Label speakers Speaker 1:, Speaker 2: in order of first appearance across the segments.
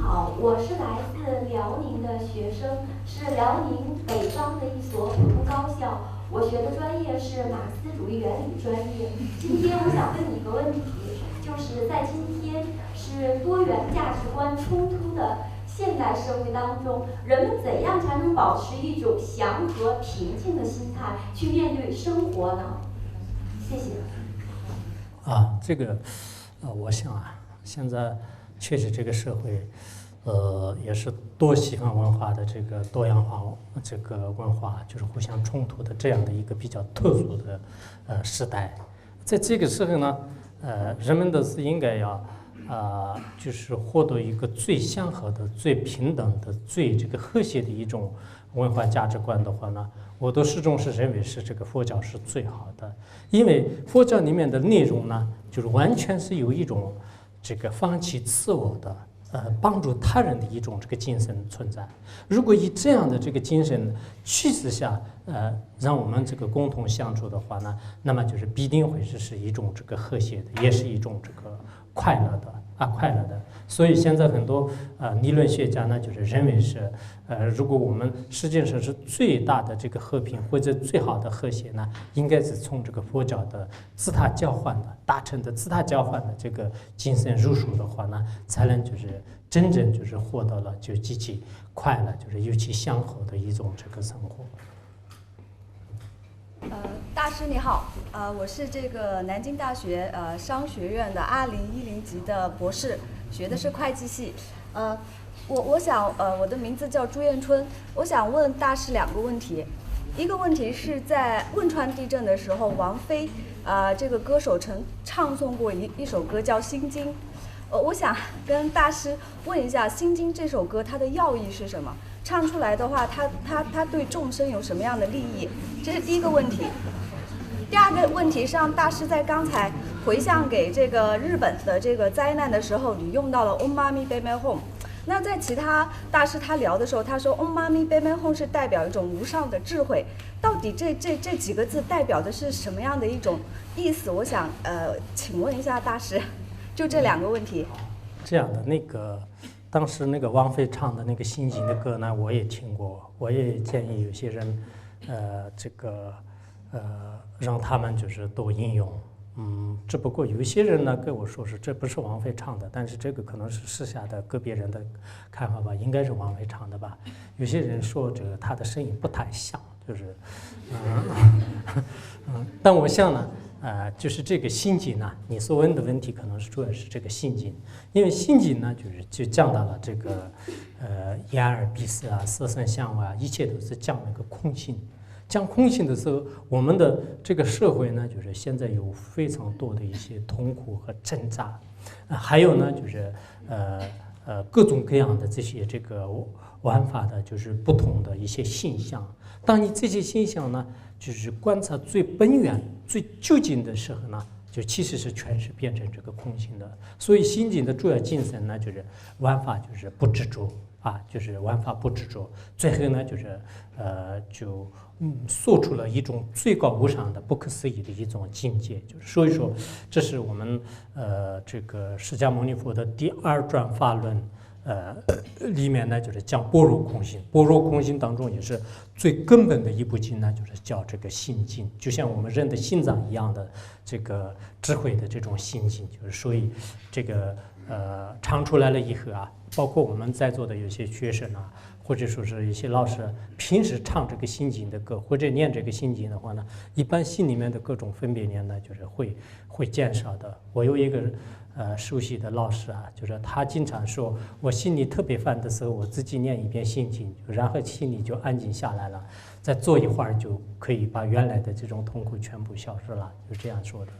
Speaker 1: 好，我是来自辽宁的学生，是辽宁北方的一所普通高校。我学的专业是马克思主义原理专业。今天我想问你一个问题，就是在今天是多元价值观冲突的现代社会当中，人们怎样才能保持一种祥和平静的心态去面对生活呢？谢谢。
Speaker 2: 这个，我想现在确实这个社会，也是多西方文化的这个多样化这个文化就是互相冲突的这样的一个比较特殊的时代，在这个时候呢，人们都是应该要就是获得一个最相合的、最平等的、最这个和谐的一种文化价值观的话呢，我都始终是认为是这个佛教是最好的，因为佛教里面的内容呢，就是完全是有一种这个放弃自我的。帮助他人的一种这个精神存在。如果以这样的这个精神驱使下，让我们这个共同相处的话呢，那么就是必定会是一种这个和谐的，也是一种这个快乐的。所以现在很多理论学家呢，就是认为是，如果我们世界上是最大的这个和平或者最好的和谐呢，应该是从这个佛教的自他交换的达成的自他交换的这个精神入手的话呢，才能就是真正就是获得了就极其快乐，就是尤其祥和的一种这个生活。
Speaker 3: 大师你好，我是这个南京大学商学院的2010级的博士，学的是会计系。我想我的名字叫朱艳春，我想问大师2个问题。一个问题是在汶川地震的时候，王菲这个歌手曾唱诵过一首歌叫《心经》。我想跟大师问一下，《心经》这首歌它的要义是什么？唱出来的话，它对众生有什么样的利益？这是第一个问题。第2个问题上，大师在刚才回向给这个日本的这个灾难的时候，你用到了 Om Mani Padme Hum。那在其他大师他聊的时候，他说 Om Mani Padme Hum 是代表一种无上的智慧。到底这几个字代表的是什么样的一种意思？我想请问一下大师，就这2个问题。
Speaker 2: 这样的那个。当时那个王菲唱的那个心经的歌呢，我也听过，我也建议有些人，让他们就是多应用，只不过有些人呢跟我说是这不是王菲唱的，但是这个可能是私下的个别人的看法吧，应该是王菲唱的吧。有些人说这个她的声音不太像，就是，但我想呢。就是这个心经呢，你所问的问题可能是主要是这个心经，因为心经呢就讲到了这个眼耳鼻舌色声香味一切都是讲那个空性。讲空性的时候，我们的这个社会呢，就是现在有非常多的一些痛苦和挣扎，还有呢就是各种各样的这些这个玩法的，就是不同的一些现象。当你这些现象呢，就是观察最本源、最究竟的时候呢，就其实是全是变成这个空性的。所以心经的主要精神呢，就是玩法就是不执着就是玩法不执着。最后呢，就是说出了一种最高无上的、不可思议的一种境界。就是所以说，这是我们这个释迦牟尼佛的第2转法轮。里面呢就是讲般若空性，般若空性当中也是最根本的一部经呢，就是叫这个心经，就像我们人的心脏一样的这个智慧的这种心经，就是所以这个唱出来了以后包括我们在座的有些学生或者说是一些老师平时唱这个心经的歌或者念这个心经的话呢，一般心里面的各种分别念呢，就是会减少的。我有一个熟悉的老师就是他经常说，我心里特别烦的时候，我自己念一遍心经，然后心里就安静下来了，再坐一会儿就可以把原来的这种痛苦全部消失了，就这样说的。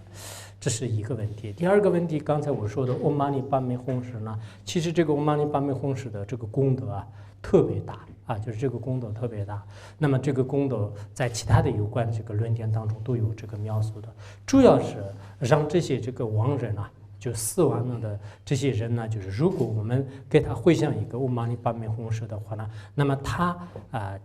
Speaker 2: 这是一个问题。第2个问题，刚才我说的 Om Mani Padme Hum时呢，其实这个 Om Mani Padme Hum时的这个功德特别大就是这个功德特别大。那么这个功德在其他的有关这个论点当中都有这个描述的，主要是让这些这个亡人就死亡了的这些人呢，就是如果我们给他绘像一个乌玛尼巴面红色的话呢，那么他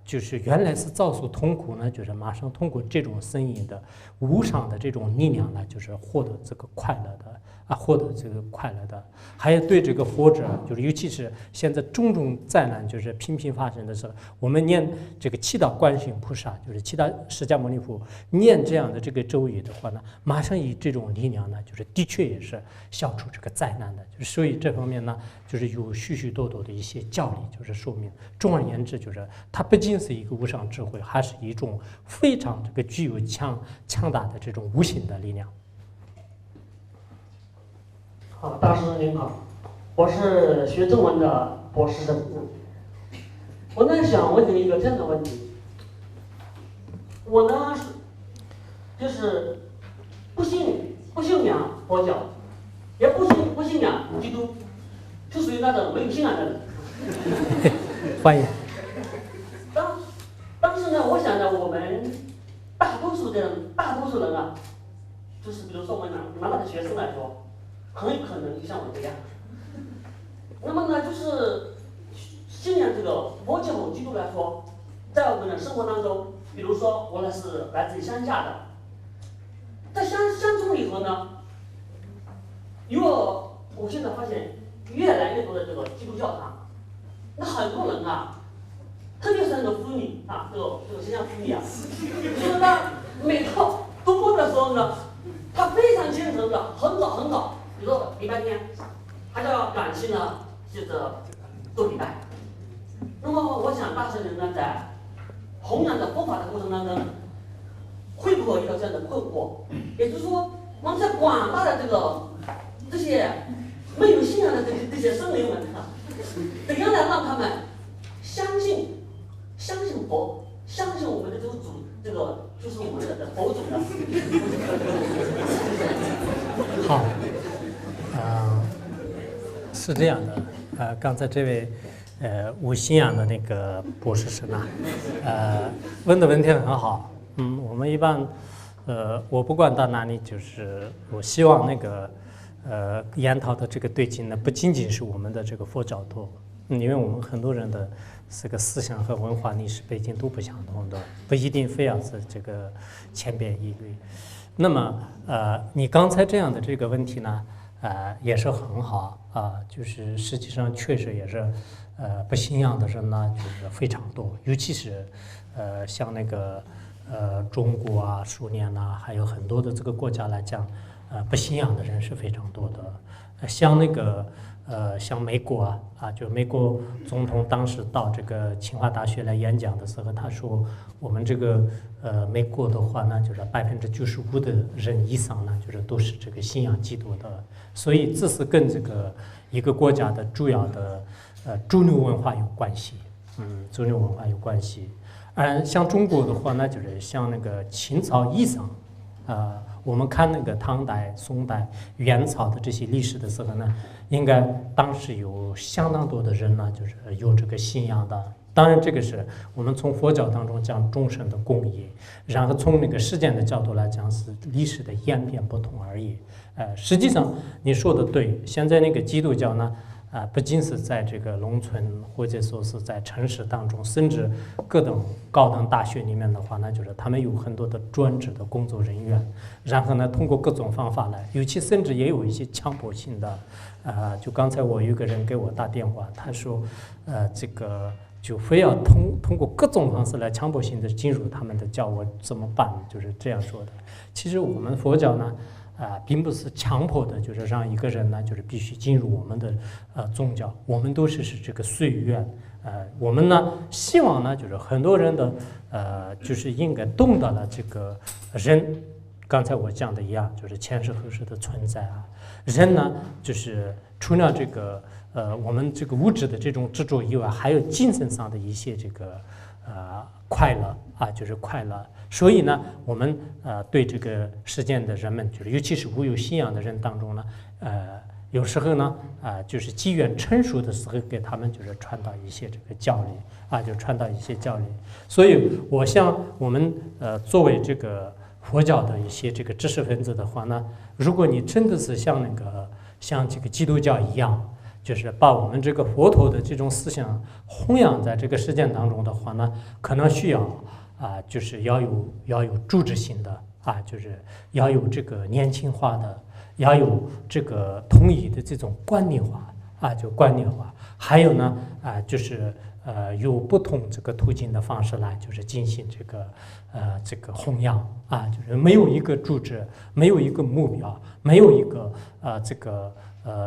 Speaker 2: 就是原来是遭受痛苦呢，就是马上通过这种声音的无上的这种力量呢，就是获得这个快乐的。获得这个快乐的，还有对这个活着，就是尤其是现在种种灾难就是频频发生的时候，我们念这个祈祷观世音菩萨，就是祈祷释迦牟尼佛，念这样的这个咒语的话呢，马上以这种力量呢，就是的确也是消除这个灾难的。就是所以这方面呢，就是有许许多多的一些教理，就是说明，总而言之，就是它不仅是一个无上智慧，还是一种非常这个具有强大的这种无形的力量。
Speaker 4: 好，大师您好，我是学中文的博士生。我呢想问你一个这样的问题，我呢就是不信仰佛教，也不信仰基督，就属于那种没有信仰的人。
Speaker 2: 欢迎。
Speaker 4: 当时呢，我想呢，我们大多数人啊，就是比如说我们南大的学生来说。很有可能就像我这样，那么呢，就是信仰这个佛教和基督来说，在我们的生活当中，比如说我呢是来自于乡下的，在乡村里头呢，我现在发现越来越多的这个基督教堂，那很多人啊，特别是那个妇女啊，这个乡下妇女啊，就是呢，每到周末的时候呢，她非常虔诚的，很早。比如说礼拜天，他就要赶去呢，就是做礼拜。那么我想大圣人呢，在弘扬的佛法的过程当中，会不会遇到这样的困惑？也就是说，我们在广大的这些没有信仰的这些僧人们啊，怎样来让他们相信佛，相信我们的这个主，这个就是我们的佛祖呢？
Speaker 2: 好。是这样的，刚才这位无信仰的那个博士生啊，问的问题很好。我们一般，我不管到哪里，就是我希望那个研讨的这个对境呢，不仅仅是我们的这个佛教徒，因为我们很多人的这个思想和文化历史背景都不相同的，不一定非要是这个千篇一律。那么你刚才这样的这个问题呢？也是很好就是实际上确实也是，不信仰的人呢就是非常多，尤其是像那个中国啊、苏联呐，还有很多的这个国家来讲，不信仰的人是非常多的。像那个像美国就美国总统当时到这个清华大学来演讲的时候，他说我们这个美国的话呢，就是95%的人以上呢，就是都是这个信仰基督的。所以这是跟这个一个国家的主要的主流文化有关系，主流文化有关系。像中国的话呢，就是像那个秦朝以上，我们看那个唐代、宋代、元朝的这些历史的时候呢，应该当时有相当多的人呢，就是有这个信仰的。当然，这个是我们从佛教当中讲众生的共业，然后从那个时间的角度来讲是历史的演变不同而已。实际上你说的对，现在那个基督教呢，不仅是在这个农村或者说是在城市当中，甚至各等高等大学里面的话呢，就是他们有很多的专职的工作人员，然后呢，通过各种方法来，尤其甚至也有一些强迫性的，就刚才我有个人给我打电话，他说，这个就非要通过各种方式来强迫性的进入他们的教，我怎么办？就是这样说的。其实我们佛教呢，并不是强迫的，就是让一个人呢，就是必须进入我们的宗教，我们都是这个随缘。我们呢希望呢，就是很多人的就是应该懂得了这个人，刚才我讲的一样，就是前世后世的存在人呢，就是除了这个我们这个物质的这种执着以外，还有精神上的一些这个快乐就是快乐。所以呢，我们对这个世间的人们，就是尤其是无有信仰的人当中呢，有时候呢，就是机缘成熟的时候，给他们就是传导一些这个教理就传导一些教理。所以，我想我们作为这个佛教的一些这个知识分子的话呢，如果你真的是像那个像这个基督教一样，就是把我们这个佛陀的这种思想弘扬在这个实践当中的话呢，可能需要就是要有组织性的就是要有这个年轻化的，要有这个统一的这种观念化就观念化，还有呢就是有不同这个途径的方式来就是进行这个弘扬就是没有一个组织，没有一个目标，没有一个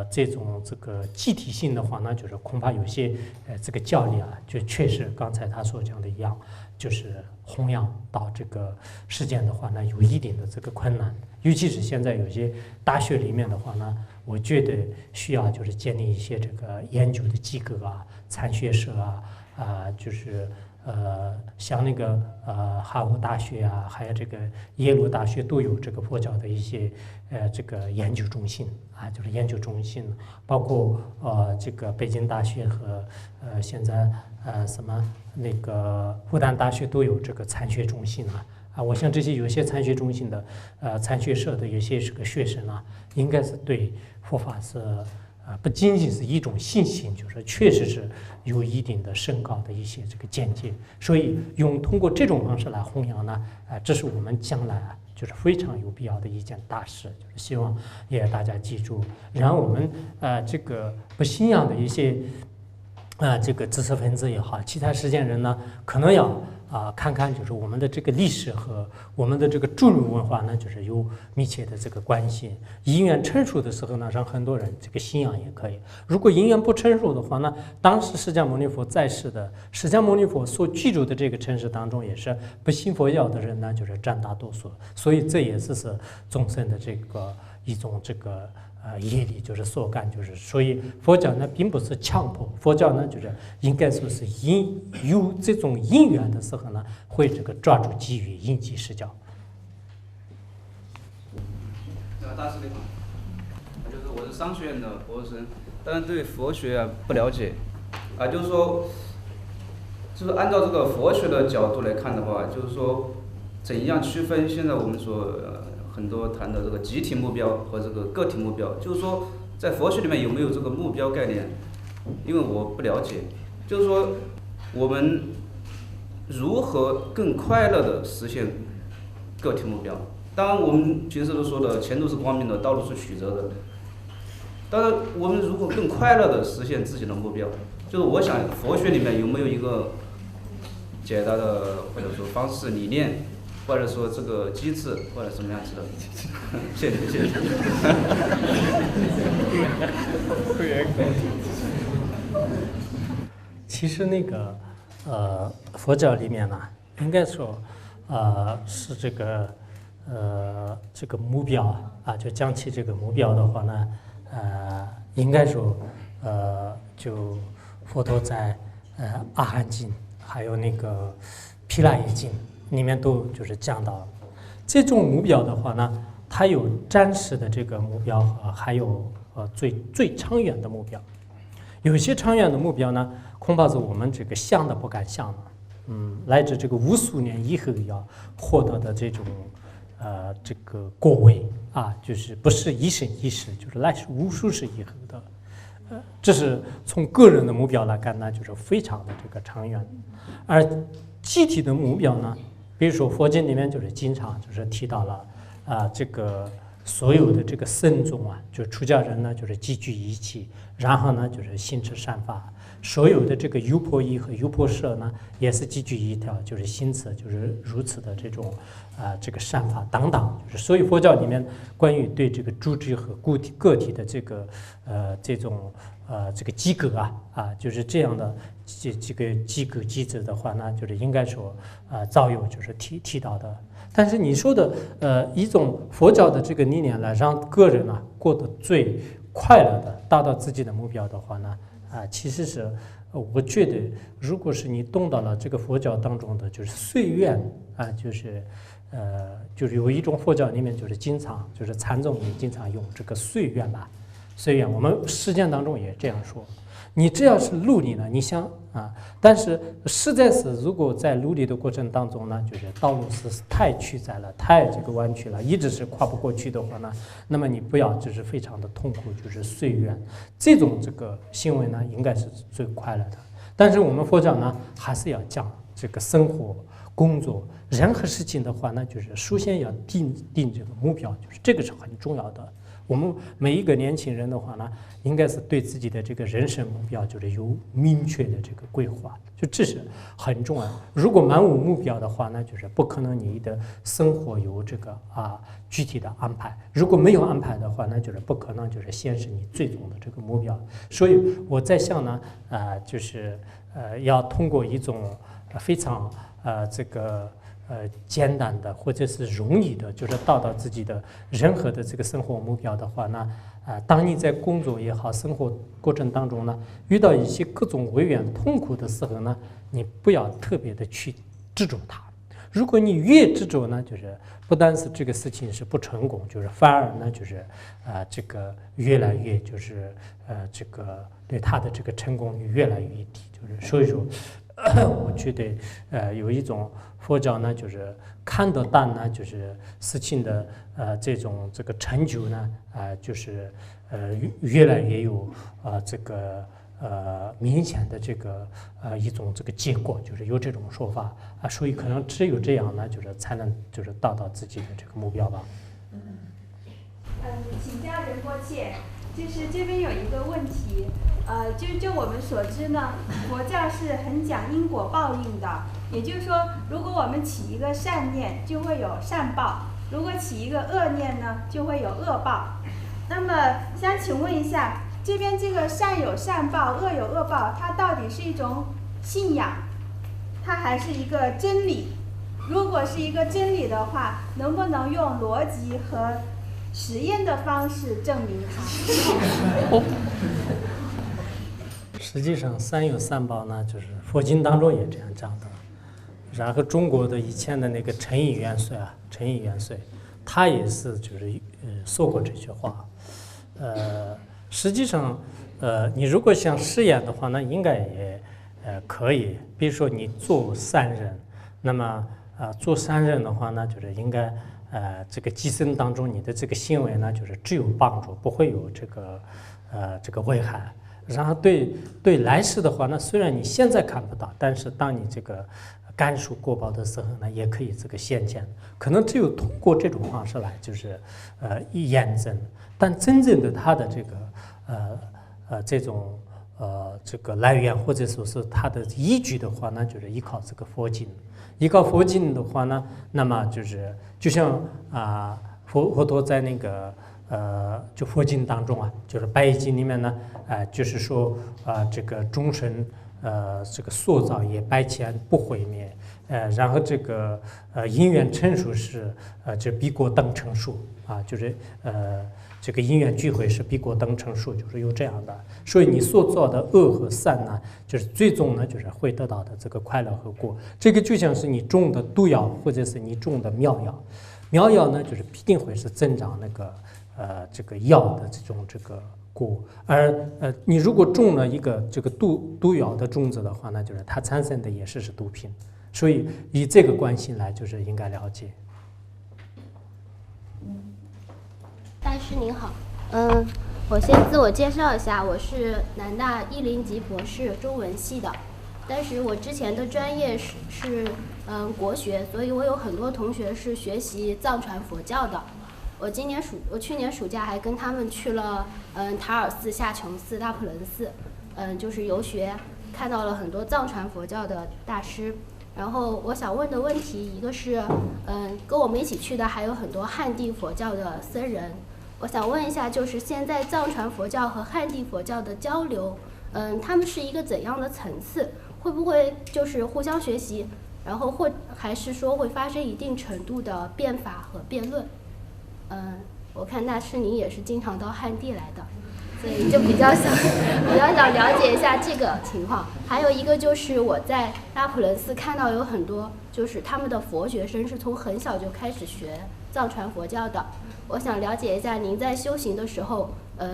Speaker 2: 这种这个集体性的话呢，就是恐怕有些这个教理就确实刚才他所讲的一样，就是弘扬到这个实践的话呢，有一定的这个困难，尤其是现在有些大学里面的话呢，我觉得需要就是建立一些这个研究的机构参学社就是像那个哈佛大学还有这个耶鲁大学都有这个佛教的一些这个研究中心就是研究中心，包括这个北京大学和现在什么那个复旦大学都有这个参学中心我想这些有些参学中心的参学社的有些这个学生应该是对佛法是不仅仅是一种信心，就是确实是有一定的深高的一些这个见解，所以通过这种方式来弘扬呢，这是我们将来就是非常有必要的一件大事，就是希望也大家记住，让我们这个不信仰的一些这个知识分子也好，其他实践人呢，可能要看看就是我们的这个历史和我们的这个中日文化呢，就是有密切的这个关系。因缘成熟的时候呢，让很多人这个信仰也可以；如果因缘不成熟的话呢，当时释迦牟尼佛在世的释迦牟尼佛所居住的这个城市当中，也是不信佛教的人呢，就是占大多数。所以这也是众生的这个一种这个业力，就是所感，就是所以佛教呢并不是强迫，佛教呢就是应该说是有这种因缘的时候呢，会这个抓住机遇，因机施教。
Speaker 5: 大师你好，就是我是商学院的博士生，但是对佛学不了解就是说，就是按照这个佛学的角度来看的话，就是说怎样区分现在我们所很多谈的这个集体目标和这个个体目标，就是说在佛学里面有没有这个目标概念？因为我不了解，就是说我们如何更快乐的实现个体目标？当然我们平时都说的前途是光明的，道路是曲折的。当然我们如果更快乐的实现自己的目标，就是我想佛学里面有没有一个解答的或者说方式理念，或者说这个机制或者什么样子的？谢谢谢谢。
Speaker 2: 其实那个佛教里面呢，应该说是这个目标就讲起这个目标的话呢，应该说就佛陀在阿含经还有那个毗拉耶经里面都就是讲到这种目标的话呢，它有暂时的这个目标还有最长远的目标。有些长远的目标呢，恐怕是我们这个想都不敢想的，乃至这个无数年以后要获得的这种这个果位就是不是一生一世，就是乃是无数世以后的，这是从个人的目标来看呢，就是非常的这个长远。而集体的目标呢，比如说佛经里面就是经常就是提到了这个所有的这个僧众就是出家人呢，就是集聚一起，然后呢就是行持善法。所有的这个优婆夷和优婆塞呢，也是集聚一条，就是行持就是如此的这种这个善法等等。就是所以佛教里面关于对这个组织和个体的这个这种这个机构就是这样的这个机构机制的话呢，就是应该说早有就是提到的。但是你说的一种佛教的这个理念来让个人过得最快乐的达到自己的目标的话呢，其实是我觉得如果是你懂到了这个佛教当中的就是随愿就是有一种佛教里面就是经常就是禅宗也经常用这个随愿随愿我们实践当中也这样说，你只要是努力了，你想啊，但是实在是如果在努力的过程当中呢，就是道路是太曲折了，太这个弯曲了，一直是跨不过去的话呢，那么你不要就是非常的痛苦，就是随缘，这种这个行为呢，应该是最快乐的。但是我们佛教呢，还是要讲这个生活、工作，任何事情的话呢，就是首先要定这个目标，就是这个是很重要的。我们每一个年轻人的话呢，应该是对自己的这个人生目标就是有明确的这个规划，就这是很重要。如果漫无目标的话呢，就是不可能你的生活有这个具体的安排。如果没有安排的话呢，就是不可能就是显示你最终的这个目标。所以我在想呢，就是要通过一种非常这个简单的或者是容易的，就是到自己的任何的这个生活目标的话呢，当你在工作也好，生活过程当中呢，遇到一些各种危险痛苦的时候呢，你不要特别的去执着它。如果你越执着呢，就是不单是这个事情是不成功，就是反而呢，就是这个越来越就是这个对他的这个成功率越来越低。就是所以说，我觉得有一种佛教呢，就是看得淡呢，就是事情的这个成就呢，就是越来越有这个明显的这个一种这个结果，就是有这种说法所以可能只有这样呢，就是才能就是达到自己的这个目标吧。
Speaker 6: 请教仁波切，就是这边有一个问题，就我们所知呢，佛教是很讲因果报应的，也就是说，如果我们起一个善念，就会有善报；如果起一个恶念呢，就会有恶报。那么想请问一下，这边这个善有善报，恶有恶报，它到底是一种信仰，它还是一个真理？如果是一个真理的话，能不能用逻辑和实验的方式证明它？
Speaker 2: 实际上，善有善报呢，就是佛经当中也这样讲的。然后中国的以前的那个陈毅元帅，他也是就是说过这句话。实际上，你如果想实验的话，那应该也可以。比如说你做善人，那么做善人的话呢，就是应该这个今生当中你的这个行为呢，就是只有帮助，不会有这个危害。然后对来世的话呢，虽然你现在看不到，但是当你这个甘受过报的时候呢，也可以这个现前。可能只有通过这种方式来就是验证。但真正的它的这个这种这个来源或者说是它的依据的话呢，就是依靠这个佛经。依靠佛经的话呢，那么就像佛陀在那个就佛经当中就是白衣经里面呢，就是说这个众生这个塑造业百千不毁灭，然后这个因缘成熟是这彼国等成熟就是这个因缘聚会是彼国等成熟，就是有这样的。所以你所做的恶和善呢，就是最终呢就是会得到的这个快乐和果。这个就像是你种的毒药或者是你种的妙药，妙药呢就是必定会是增长那个这个药的这个果，而你如果种了一个这个毒药的种子的话呢，就是它产生的也是毒品。所以以这个关系来就是应该了解。
Speaker 7: 大师您好，我先自我介绍一下，我是南大10级博士中文系的，但是我之前的专业是国学，所以我有很多同学是学习藏传佛教的。我去年暑假还跟他们去了塔尔寺、夏琼寺、大普伦寺，就是游学，看到了很多藏传佛教的大师。然后我想问的问题，一个是跟我们一起去的还有很多汉地佛教的僧人。我想问一下，就是现在藏传佛教和汉地佛教的交流，他们是一个怎样的层次？会不会就是互相学习，然后还是说会发生一定程度的辩法和辩论？我看大师您也是经常到汉地来的，所以就比较想了解一下这个情况。还有一个就是我在拉普伦寺看到有很多就是他们的佛学生是从很小就开始学藏传佛教的。我想了解一下您在修行的时候，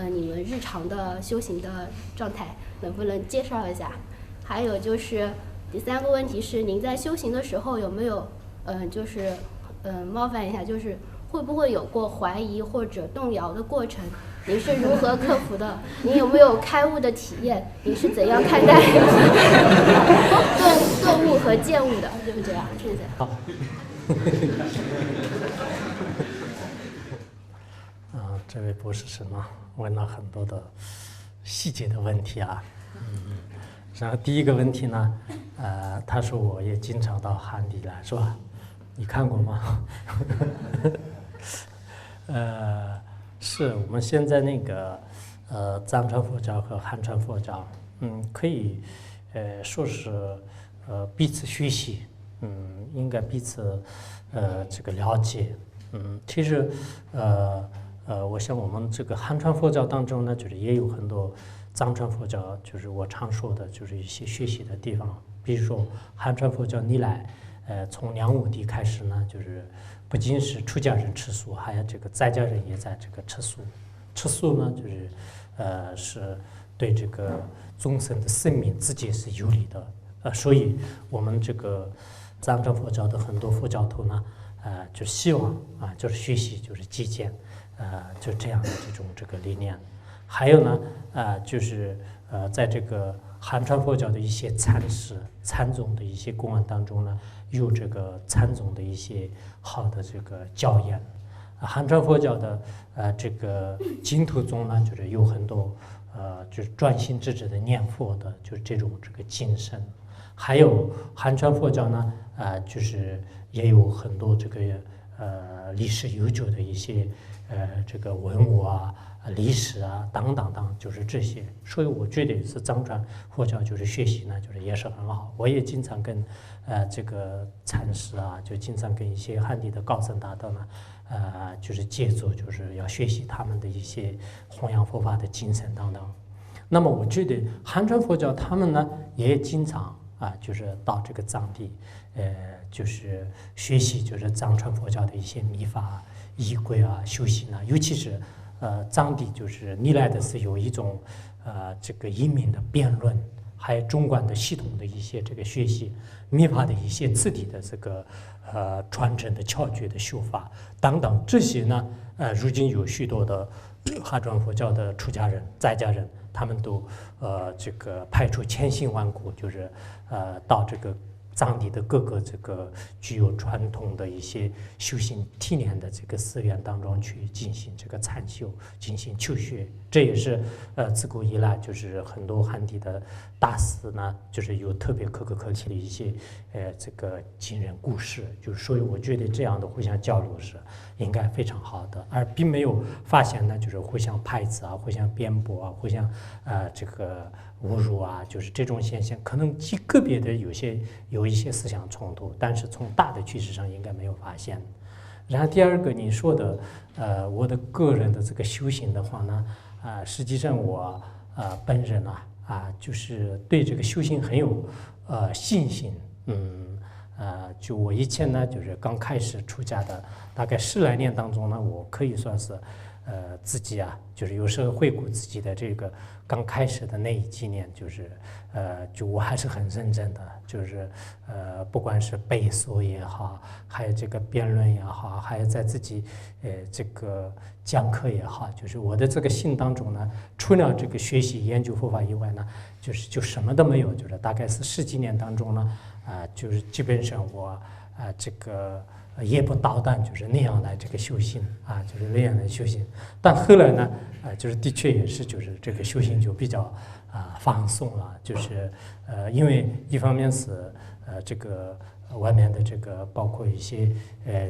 Speaker 7: 你们日常的修行的状态，能不能介绍一下？还有就是第3个问题是，您在修行的时候有没有冒犯一下，就是会不会有过怀疑或者动摇的过程？您是如何克服的？您有没有开悟的体验？您是怎样看待顿悟和见悟的？就是这样，谢谢。
Speaker 2: 好。这位博士生呢，问了很多的细节的问题啊。然后第一个问题呢，他说我也经常到汉地来，是吧？你看过吗？是我们现在那个藏传佛教和汉传佛教，可以说是彼此学习，应该彼此这个了解，其实我想我们这个汉传佛教当中呢，就是也有很多藏传佛教，就是我常说的，就是一些学习的地方。比如说汉传佛教历来，从梁武帝开始呢，就是不仅是出家人吃素，还有这个在家人也在这个吃素。吃素呢，就是是对这个众生的生命自己是有利的。所以我们这个藏传佛教的很多佛教徒呢，就希望就是学习就是极简。就这样的这个理念，还有呢，就是在这个汉传佛教的一些禅师、禅宗的一些公案当中呢，有这个禅宗的一些好的这个教言。汉传佛教的这个净土宗呢，就是有很多就是专心致志的念佛的，就是这个精神。还有汉传佛教呢，就是也有很多这个历史悠久的一些。这个文物啊、历史啊等等等，就是这些。所以我觉得是藏传佛教就是学习呢，就是也是很好。我也经常跟这个禅师啊，就经常跟一些汉地的高僧大德呢，就是接触，就是要学习他们的一些弘扬佛法的精神等等。那么我觉得汉传佛教他们呢也经常就是到这个藏地，就是学习就是藏传佛教的一些秘法。仪轨啊，修行啊，尤其是藏地就是历来的是有一种这个英明的辩论，还有中观的系统的一些这个学习，密法的一些字体的这个传承的窍诀的修法等等，这些呢如今有许多的汉传佛教的出家人、在家人，他们都这个派出千辛万苦，就是到这个。藏地的各个这个具有传统的一些修行体验的这个寺院当中去进行这个禅修、进行求学，这也是自古以来就是很多汉地的大师呢，就是有特别可歌可泣的一些这个惊人故事，就是所以我觉得这样的互相交流是应该非常好的，而并没有发现呢就是互相排斥啊、互相辩驳啊、互相这个。侮辱啊，就是这种现象，可能极个别的有一些思想冲突，但是从大的趋势上应该没有发现。然后第二个你说的，我的个人的这个修行的话呢，实际上我本人就是对这个修行很有信心，就我以前呢，就是刚开始出家的大概10来年当中呢，我可以算是。自己就是有时候回顾自己的这个刚开始的那几年，就是就我还是很认真的，就是不管是背诵也好，还有这个辩论也好，还有在自己这个讲课也好，就是我的这个心当中呢，除了这个学习研究佛法以外呢，就什么都没有，就是大概是10几年当中呢，就是基本上我这个。也不捣蛋，就是那样来这个修行就是那样来修行。但后来呢，就是的确也是，就是这个修行就比较放松了，就是因为一方面是这个外面的这个包括一些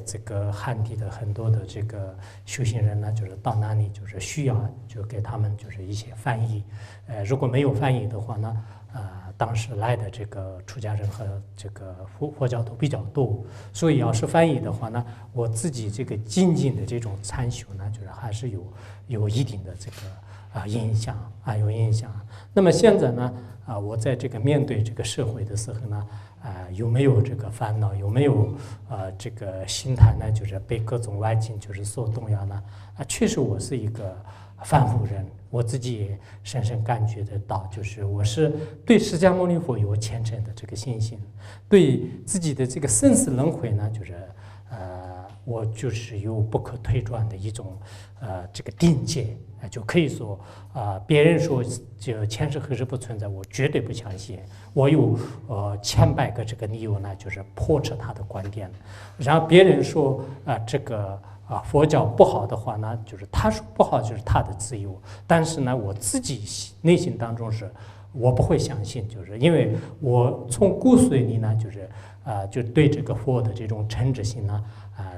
Speaker 2: 这个汉地的很多的这个修行人呢，就是到那里就是需要就给他们就是一些翻译，如果没有翻译的话呢。当时来的这个出家人和这个佛教徒比较多，所以要是翻译的话呢，我自己这个精进的这种禅修呢，就是还是有一定的这个影响有影响。那么现在呢我在这个面对这个社会的时候呢有没有这个烦恼，有没有这个心态呢，就是被各种外境就是所动摇呢？确实我是一个凡夫人，我自己也深深感觉得到，就是我是对释迦牟尼佛有虔诚的这个信心，对自己的这个生死轮回呢，就是我就是有不可推转的一种这个定见，就可以说别人说就前世何时不存在，我绝对不相信。我有千百个这个理由呢，就是驳斥他的观点。然后别人说这个佛教不好的话呢，就是他说不好就是他的自由，但是呢，我自己内心当中是我不会相信，就是因为我从骨髓里呢，就是就对这个佛的这种诚挚心呢，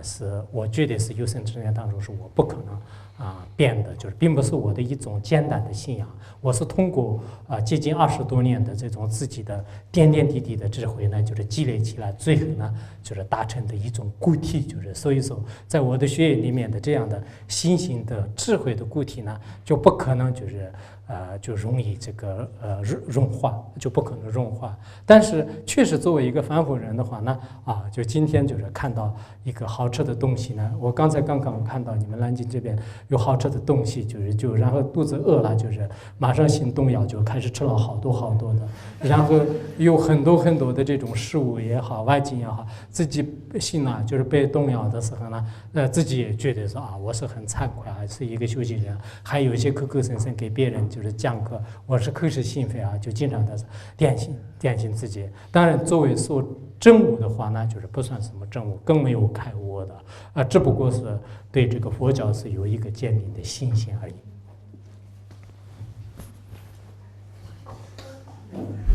Speaker 2: 是我觉得是有生之年当中是我不可能变的，就是并不是我的一种简单的信仰，我是通过接近20多年的这种自己的点点滴滴的智慧呢，就是积累起来，最后呢就是达成的一种固体，就是所以说在我的学业里面的这样的心性的智慧的固体呢，就不可能就是就容易这个融化，就不可能融化。但是确实作为一个凡夫人的话呢，就今天就是看到一个好吃的东西呢，我刚刚看到你们南京这边有好吃的东西，就然后肚子饿了，就是马上行动药就开始吃了好多的，然后有很多的这种食物也好，外境也好，自己心就是被动摇的时候呢，自己也觉得说我是很惭愧是一个修行人，还有一些口口声声给别人就是讲课，我是口是心非就经常的点醒自己。当然，作为说证悟的话呢，就是不算什么证悟，更没有开悟的只不过是对这个佛教是有一个坚定的信心而已。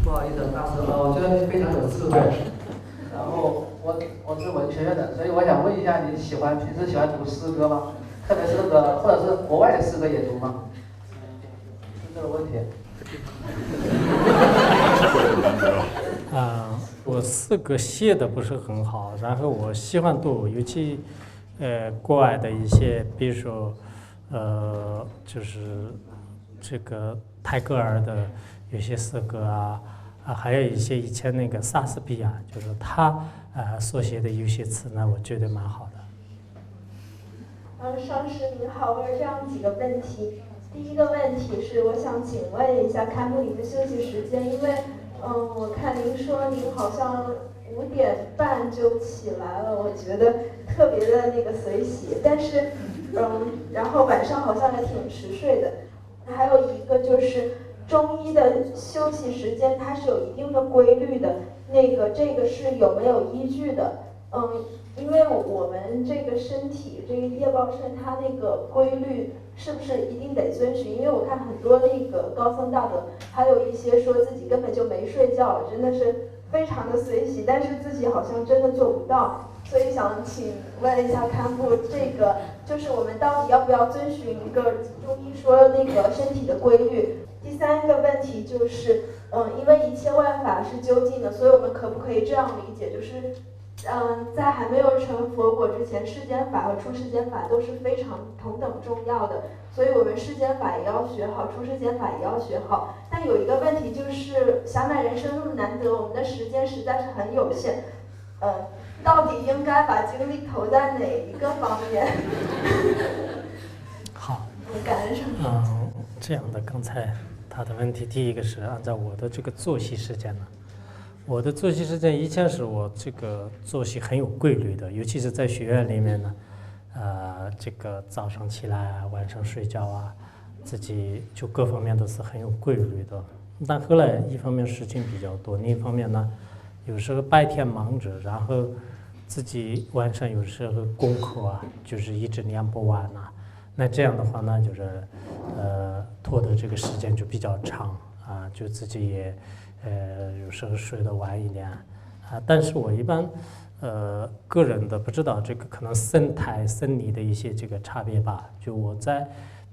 Speaker 8: 不好意思，大师，我觉得你非常有智慧。然后我是文学院的，所以我想问一下，你平时喜欢读诗歌吗？特别是或者是国外的诗歌也读吗？是这个问题。
Speaker 2: 我诗歌写的不是很好，然后我喜欢读，尤其国外的一些，比如说就是这个泰戈尔的有些诗歌还有一些以前那个莎士比亚，就是他所写的有些词呢，我觉得蛮好的。
Speaker 9: 上师您好，我有这样几个问题。第一个问题是，我想请问一下堪布您的休息时间，因为我看您说您好像5点半就起来了，我觉得特别的那个随喜，但是然后晚上好像还挺迟睡的。还有一个就是中医的休息时间它是有一定的规律的，这个是有没有依据的？因为我们这个身体这个业报肾它那个规律是不是一定得遵循？因为我看很多那个高僧大德，还有一些说自己根本就没睡觉，真的是非常的随喜，但是自己好像真的做不到，所以想请问一下堪布，这个就是我们到底要不要遵循一个中医说那个身体的规律？第三个问题就是，因为一切万法是究竟的，所以我们可不可以这样理解，就是，在还没有成佛果之前，世间法和出世间法都是非常同等重要的，所以我们世间法也要学好，出世间法也要学好。但有一个问题就是，想买人生路难得，我们的时间实在是很有限，到底应该把精力投在哪一个方面？
Speaker 2: 好，
Speaker 9: 感恩上师。
Speaker 2: 这样的，刚才他的问题，第一个是按照我的这个作息时间呢，我的作息时间以前是我这个作息很有规律的，尤其是在学院里面呢，这个早上起来晚上睡觉自己就各方面都是很有规律的。但后来一方面事情比较多，另一方面呢，有时候白天忙着，然后自己晚上有时候功课就是一直练不完那这样的话呢，就是拖的这个时间就比较长就自己也有时候睡得晚一点但是我一般个人的不知道这个可能生态生理的一些这个差别吧。就我在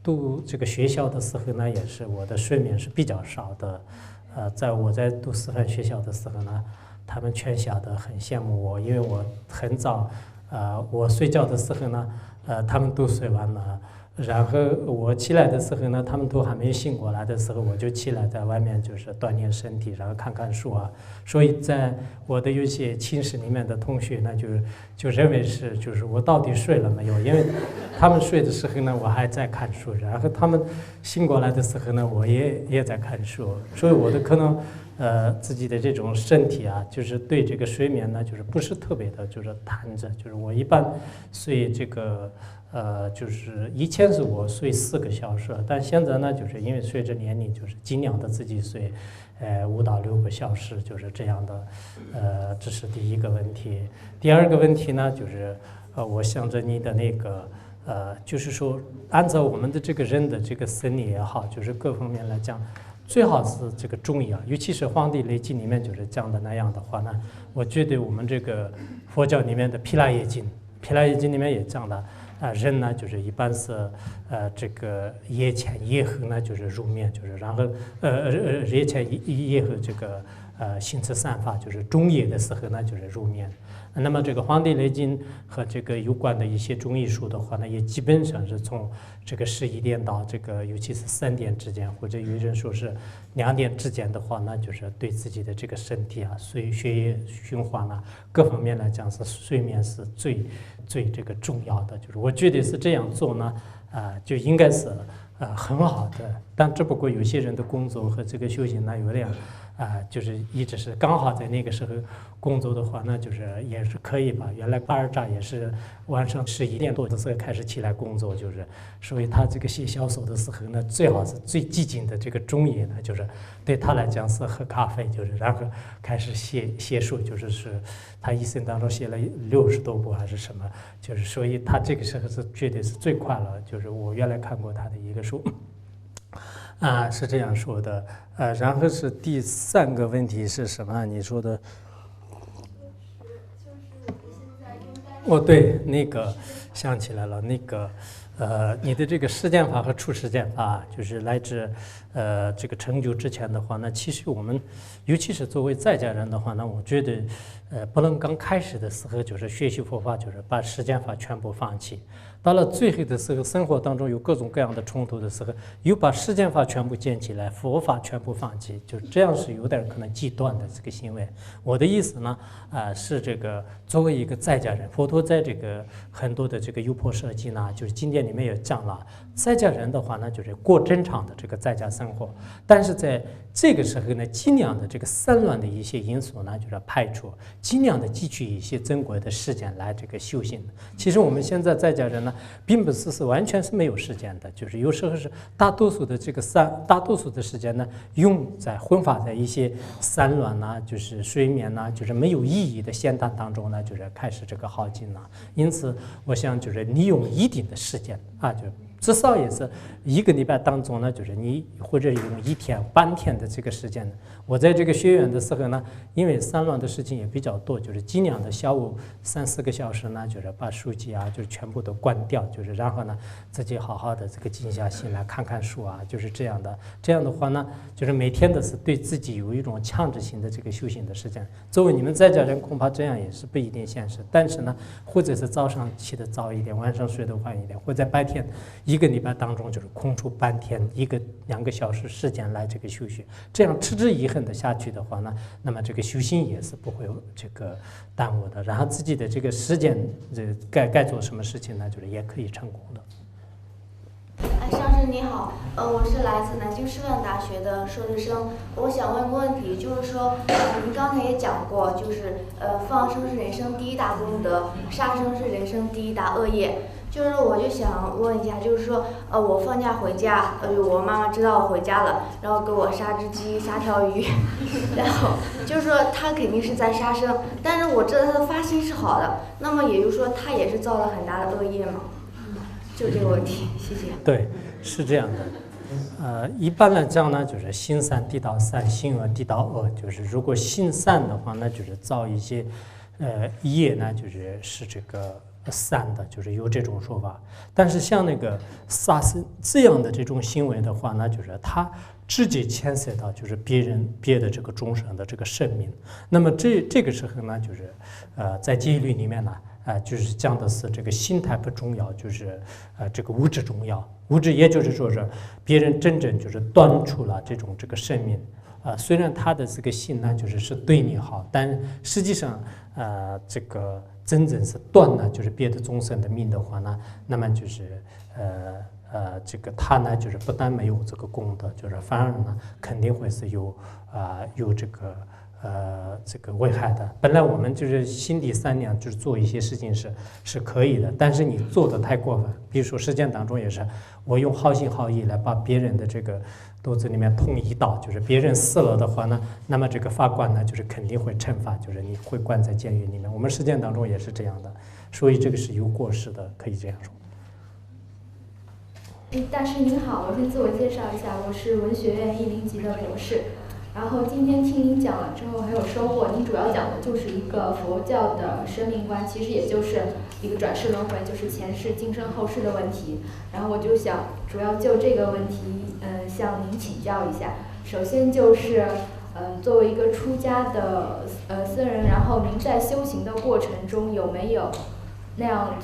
Speaker 2: 读这个学校的时候呢，也是我的睡眠是比较少的。我在读师范学校的时候呢，他们全校的很羡慕我，因为我很早我睡觉的时候呢，他们都睡完了。然后我起来的时候呢，他们都还没醒过来的时候，我就起来在外面就是锻炼身体，然后看看书啊。所以在我的有些寝室里面的同学呢，就认为是就是我到底睡了没有？因为他们睡的时候呢，我还在看书，然后他们醒过来的时候呢，我也在看书。所以我的可能自己的这种身体啊，就是对这个睡眠呢，就是不是特别的，就是谈着，就是我一般睡这个。就是以前是我睡4个小时，但现在呢，就是因为随着年龄，就是尽量的自己睡，5到6个小时，就是这样的。这是第一个问题。第二个问题呢，就是我想着你的那个就是说，按照我们的这个人的这个生理也好，就是各方面来讲，最好是这个中医啊，尤其是《黄帝内经》里面就是讲的那样的话呢，我觉得我们这个佛教里面的《毗赖耶经》，《毗赖耶经》里面也讲了。人呢，就是一般是这个夜前夜后呢，就是入眠，就是然后夜前夜后这个行持散发，就是中夜的时候呢，就是入眠。那么这个《黄帝内经》和这个有关的一些中医书的话呢，也基本上是从这个11点到这个尤其是3点之间，或者有人说是2点之间的话呢，就是对自己的这个身体啊、血液循环啊各方面来讲，是睡眠是最这个重要的。就是我觉得是这样做呢，就应该是很好的。但只不过有些人的工作和这个修行呢，有点就是一直是刚好在那个时候工作的话呢，就是也是可以吧。原来巴尔扎也是晚上11点多的时候开始起来工作，就是所以他这个写小说的时候呢，最好是最激进的这个中夜呢，就是对他来讲是喝咖啡，就是然后开始写书，就是他一生当中写了60多部还是什么，就是所以他这个时候是绝对是最快乐。就是我原来看过他的一个书。是这样说的，然后是第3个问题是什么？你说的，对，那个想起来了，那个你的这个实践法和出实践法，就是来自这个成就之前的话，那其实我们尤其是作为在家人的话呢，我觉得不能刚开始的时候就是学习佛法，就是把实践法全部放弃。到了最后的时候，生活当中有各种各样的冲突的时候，又把实践法全部建起来，佛法全部放弃，就这样是有点可能极端的这个行为。我的意思呢，是这个作为一个在家人，佛陀在这个很多的这个优婆塞经呢，就是经典里面也讲了，在家人的话呢，就是过正常的这个在家生活，但是在这个时候呢，尽量的这个散乱的一些因素呢，就是排除，尽量的汲取一些珍贵的时间来这个修行。其实我们现在在家人呢，并不是完全是没有时间的，就是有时候是大多数的时间呢，用在混发在一些散乱呐，就是睡眠呐，就是没有意义的闲谈当中呢，就是开始这个耗尽了。因此，我想就是利用一定的时间就至少也是1个礼拜当中呢，就是你或者用1天半天的这个时间。我在这个学院的时候呢，因为散乱的事情也比较多，就是尽量的下午3、4个小时呢，就是把书籍啊，就是全部都关掉，就是然后呢自己好好的这个静下心来看看书啊，就是这样的。这样的话呢，就是每天的是对自己有一种强制性的这个修行的时间。作为你们在家人，恐怕这样也是不一定现实。但是呢，或者是早上起得早一点，晚上睡得晚一点，或者白天1个礼拜当中就是空出半天1个2个小时时间来这个休息，这样持之以恒的下去的话呢，那么这个修行也是不会有这个耽误的。然后自己的这个时间，该做什么事情呢，就是也可以成功的。
Speaker 7: 上师你好，我是来自南京师范大学的硕士生，我想问个问题，就是说，您刚才也讲过，就是放生是人生第1大功德，杀生是人生第1大恶业。就是我就想问一下，就是说，我放假回家，我妈妈知道我回家了，然后给我杀只鸡、杀条鱼，然后就是说她肯定是在杀生，但是我知道她的发心是好的，那么也就是说她也是造了很大的恶业嘛？就这个问题，谢谢。
Speaker 2: 对，是这样的。一般来讲呢，就是行善地道善，行恶地道恶。就是如果行善的话呢，就是造一些业呢，就是这个善的，就是有这种说法。但是像那个杀生这样的这种行为的话呢，就是它直接牵涉到就是别的这个众生的这个生命。那么这个时候呢，就是在戒律里面呢，就是讲的是这个心态不重要，就是这个物质重要。物质也就是说是别人真正就是端出了这个生命，虽然他的这个心呢是对你好，但实际上这个真正是断了就是别的众生的命的话呢，那么就是这个他呢不但没有这个功德，反而呢肯定会是有这个危害的。本来我们心地善良，做一些事情是可以的，但是你做的太过分，比如说实践当中也是，我用好心好意来把别人的这个肚子里面捅一刀，别人死了的话呢，那么这个法官呢肯定会惩罚，你会关在监狱里面。我们实践当中也是这样的，所以这个是有过失的，可以这样说。
Speaker 10: 大师您好，我先自我介绍一下，我是文学院1级的博士。然后今天听您讲了之后很有收获，您主要讲的就是一个佛教的生命观，其实也就是一个转世轮回，就是前世、今生、后世的问题。然后我就想主要就这个问题，向您请教一下。首先作为一个出家的僧人，然后您在修行的过程中有没有那样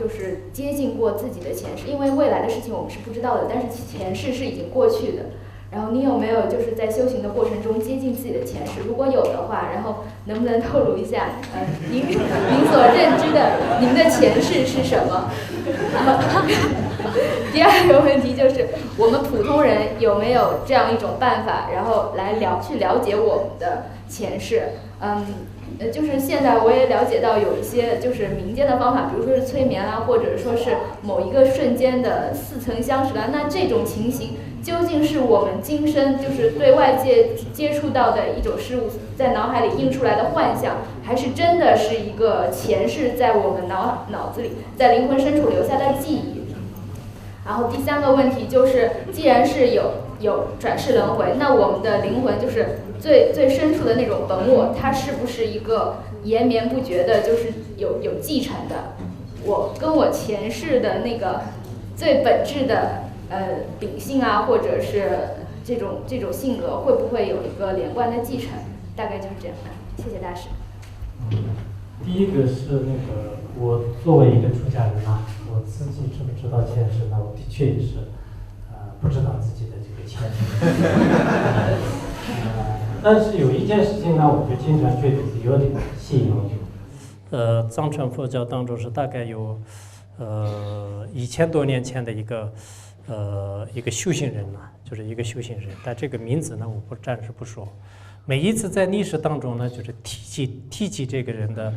Speaker 10: 接近过自己的前世？因为未来的事情我们是不知道的，但是前世是已经过去的。然后你有没有在修行的过程中接近自己的前世？如果有的话，然后能不能透露一下，您所认知的您的前世是什么？第二个问题我们普通人有没有这样一种办法，然后去了解我们的前世？现在我也了解到有一些民间的方法，比如说是催眠啦，或者说是某一个瞬间的似曾相识啦。那这种情形究竟是我们今生对外界接触到的一种事物在脑海里映出来的幻象，还是真的是一个前世在我们脑子里，在灵魂深处留下的记忆？然后第三个问题既然是有转世轮回，那我们的灵魂最深处的那种本我，它是不是一个延绵不绝的，有继承的？我跟我前世的那个最本质的秉性啊，或者是这种性格，会不会有一个连贯的继承？大概就是这样。谢谢大师。
Speaker 2: 第一个是我作为一个出家人啊，我自己知不知道前世呢？我的确也是不知道自己的这个前世。但是有一件事情呢，我就经常觉得是有点信仰。藏传佛教当中是大概有1000多年前的一个修行人呐，一个修行人，但这个名字呢，我暂时不说。每一次在历史当中呢，提起这个人的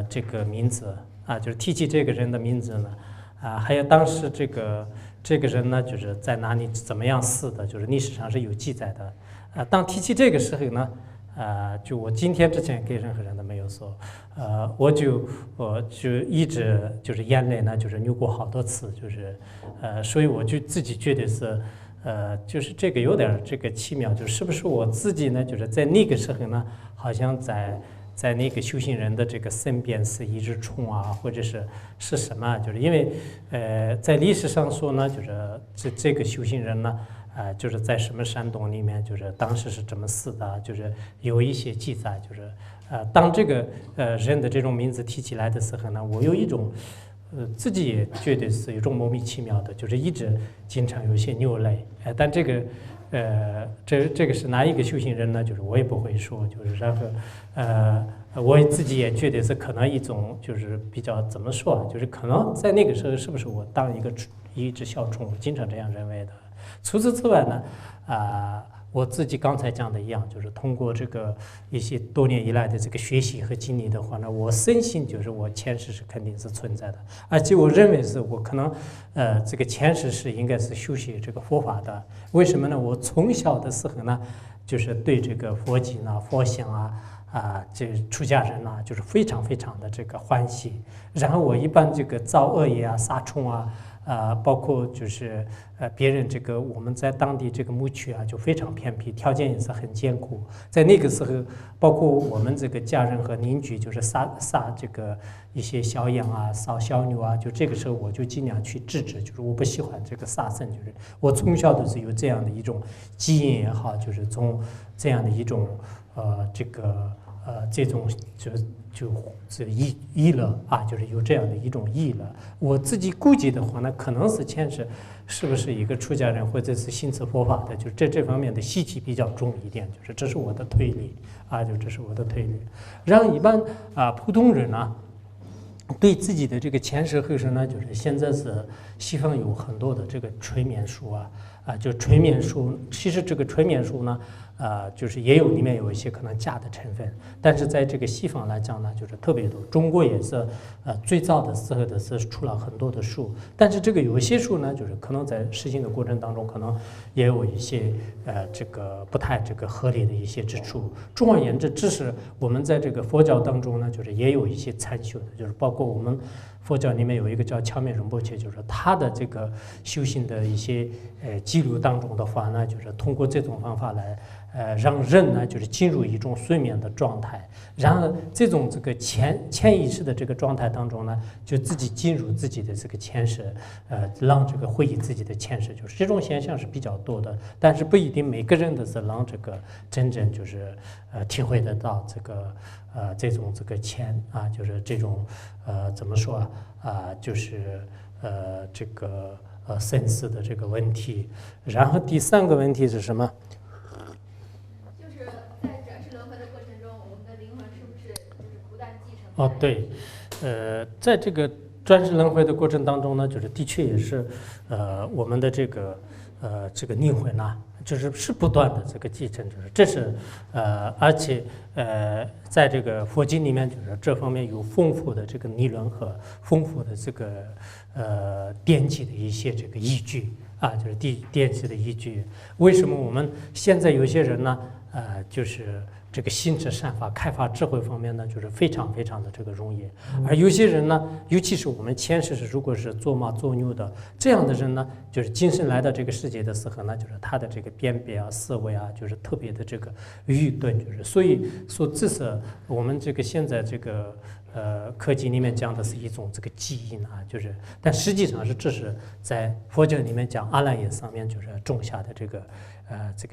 Speaker 2: 这个名字啊，提起这个人的名字呢，还有当时这个人呢，在哪里怎么样死的，历史上是有记载的。当提起这个时候呢，我今天之前给任何人都没有说，我就一直眼泪呢流过好多次，所以我就自己觉得是这个有点这个奇妙，是不是我自己呢在那个时候呢，好像在那个修行人的这个身边是一只虫啊，或者是什么？因为在历史上说呢，这个修行人呢。在什么山洞里面，当时是怎么死的，有一些记载，当这个人的这种名字提起来的时候呢，我有一种自己也觉得是一种莫名其妙的，一直经常有些流泪。但这个这个是哪一个修行人呢？我也不会说，然后我自己也觉得是可能一种比较怎么说，可能在那个时候是不是我当一只小虫，我经常这样认为的。除此之外呢，我自己刚才讲的一样，通过一些多年以来的这个学习和经历的话呢，我深信我前世是肯定是存在的，而且我认为是我可能这个前世是应该是修习这个佛法的。为什么呢？我从小的时候呢，对这个佛经啊、佛像啊。这出家人呢，非常非常的这个欢喜。然后我一般造恶业啊、杀虫啊，包括别人我们在当地这个牧区啊，就非常偏僻，条件也是很艰苦。在那个时候，包括我们这个家人和邻居，杀这个一些小羊啊、烧小牛啊，这个时候我就尽量去制止，我不喜欢这个杀生，我从小都是有这样的一种基因也好，从这样的一种这种这意乐啊，就是有这样的一种意乐。我自己估计的话呢，可能是前世是不是一个出家人或者是信持佛法的，就是这方面的习气比较重一点，就是这是我的推理啊，这是我的推理。让一般普通人呢，对自己的这个前世后世呢，就是现在是西方有很多的这个催眠术就催眠术。其实这个催眠术呢，就是也有里面有一些可能假的成分，但是在这个西方来讲呢，就是特别多。中国也是最早的时候的是出了很多的术，但是这个有些术呢，就是可能在实行的过程当中，可能也有一些这个不太这个合理的一些之处。总而言之，只是我们在这个佛教当中呢，就是也有一些参修的，就是包括我们佛教里面有一个叫乔面仁波切，就是他的这个修行的一些记录当中的话呢，就是通过这种方法来让人呢就是进入一种睡眠的状态，然后这种这个潜意识的这个状态当中呢，就自己进入自己的这个前世，让这个回忆自己的前世，就是这种现象是比较多的，但是不一定每个人都是让这个真正就是体会得到这个这种这个就是这种怎么说就是这个生死的这个问题。然后第三个问题是什么？
Speaker 10: 就是在转世轮回的过程中，我们的灵魂是不是就是不断继承？
Speaker 2: 对，在这个转世轮回的过程当中呢，就是的确也是我们的这个灵魂呐，是不断的这个继承，就是这是而且在这个佛经里面，就是这方面有丰富的这个理论和丰富的这个典籍的一些这个依据就是典籍的依据。为什么我们现在有些人呢，就是这个心智善法开发智慧方面呢，就是非常非常的这个容易，而有些人呢，尤其是我们前世如果是做马做牛的这样的人呢，就是今生来到这个世界的时候呢，就是他的这个辨别思维就是特别的这个愚钝，就是所以说这是我们这个现在这个科技里面讲的是一种这个基因就是但实际上这是在佛教里面讲阿赖耶上面就是种下的这个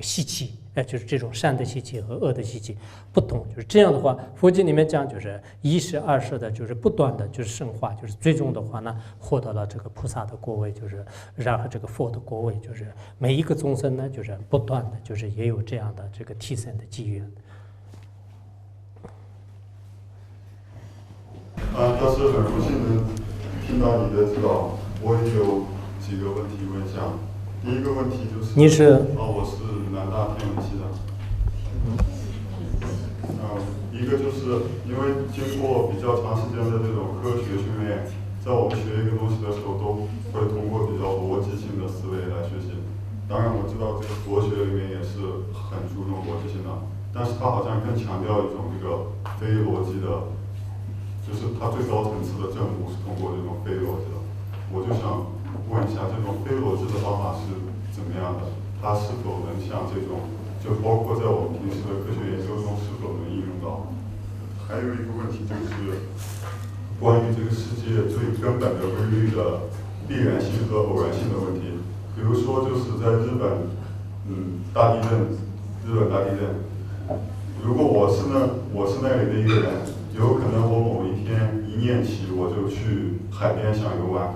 Speaker 2: 习气，就是这种善的习气和恶的习气不同，就是这样的话，佛经里面讲就是一世二世的，就是不断的就是升华，就是最终的话呢，获得了这个菩萨的果位，就是然后这个佛的果位，就是每一个众生呢，就是不断的就是也有这样的这个提升的机缘。
Speaker 11: 但是很荣幸能听到你的指导，我也有几个问题问一下。第一个问题就是，
Speaker 2: 你是？
Speaker 11: 我是南大天文系的。一个就是因为经过比较长时间的这种科学训练，在我们学一个东西的时候，都会通过比较逻辑性的思维来学习。当然我知道这个佛学里面也是很注重逻辑性的，但是它好像更强调一种这个非逻辑的。就是它最高层次的证悟是通过这种非逻辑的，我就想问一下，这种非逻辑的方法是怎么样的？它是否能像这种，就包括在我们平时的科学研究中是否能应用到？还有一个问题就是关于这个世界最根本的规律的必然性和偶然性的问题。比如说，就是在日本，大地震，如果我是那里的一个人。有可能我某一天一念起，我就去海边想游玩，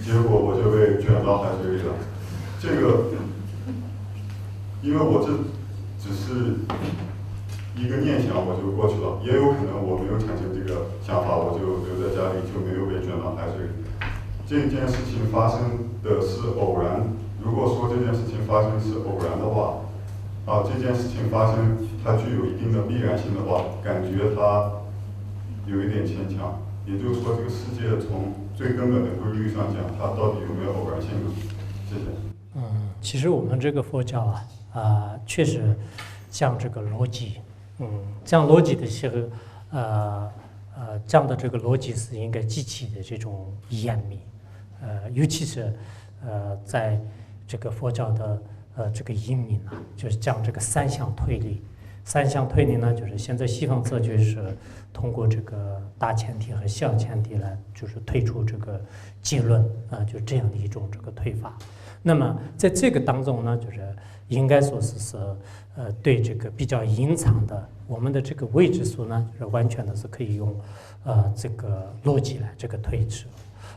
Speaker 11: 结果我就被卷到海水里了。这个，因为我这只是一个念想，我就过去了。也有可能我没有产生这个想法，我就留在家里，就没有被卷到海水里。这件事情发生的是偶然。如果说这件事情发生是偶然的话，这件事情发生它具有一定的必然性的话，感觉它有一点牵强，也就是说，这个世界从最根本的规律上讲，它到底有没有偶然性呢？谢谢。
Speaker 2: 其实我们这个佛教确实讲这个逻辑，讲逻辑的时候，讲的这个逻辑是应该极其的这种严密，尤其是在这个佛教的这个隐秘就是讲这个三项推理。三项推理呢，就是现在西方哲学是通过这个大前提和小前提来，就是推出这个结论就是这样的一种这个推法。那么在这个当中呢，就是应该说是对这个比较隐藏的我们的这个未知数呢，就是完全的是可以用这个逻辑来这个推迟。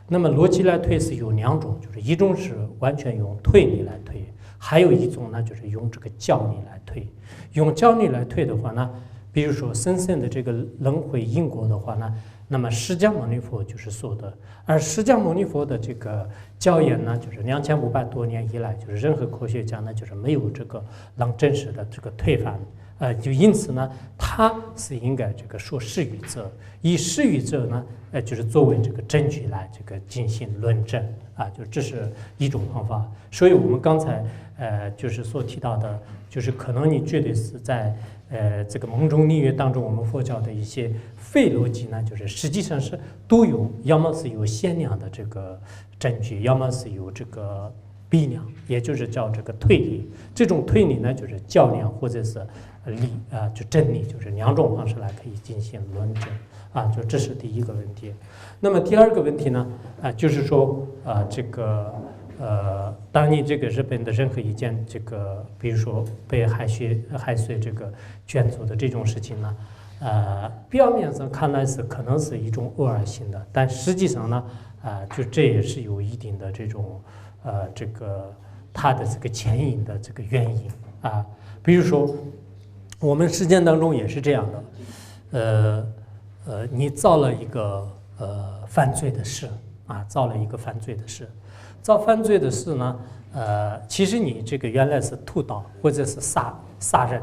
Speaker 2: 那么逻辑来推是有2种，就是一种是完全用推理来推，还有一种呢就是用这个教理来推。用教理来推的话呢，比如说神圣的这个轮回因果的话呢，那么释迦牟尼佛就是说的，而释迦牟尼佛的这个教言呢，就是2500多年以来，就是任何科学家呢，就是没有这个让真实的这个推翻，就因此呢，他是应该这个说是语者，以是语者呢，就是作为这个证据来这个进行论证啊，就这是一种方法。所以我们刚才就是所提到的，就是可能你绝对是在这个蒙中立约当中，我们佛教的一些非逻辑呢，就是实际上是都有，要么是有限量的这个证据，要么是有这个比量，也就是叫这个推理。这种推理呢，就是较量或者是理就真理，就是2种方式来可以进行论证啊，就这是第一个问题。那么第二个问题呢，就是说这个。当你这个日本的任何一件这个，比如说被海水这个卷走的这种事情呢，表面上看来是可能是一种偶尔性的，但实际上呢，就这也是有一定的这种这个它的这个牵引的这个原因啊。比如说我们实践当中也是这样的，你造了一个犯罪的事啊，造了一个犯罪的事。造犯罪的事呢，其实你这个原来是屠刀或者是杀人，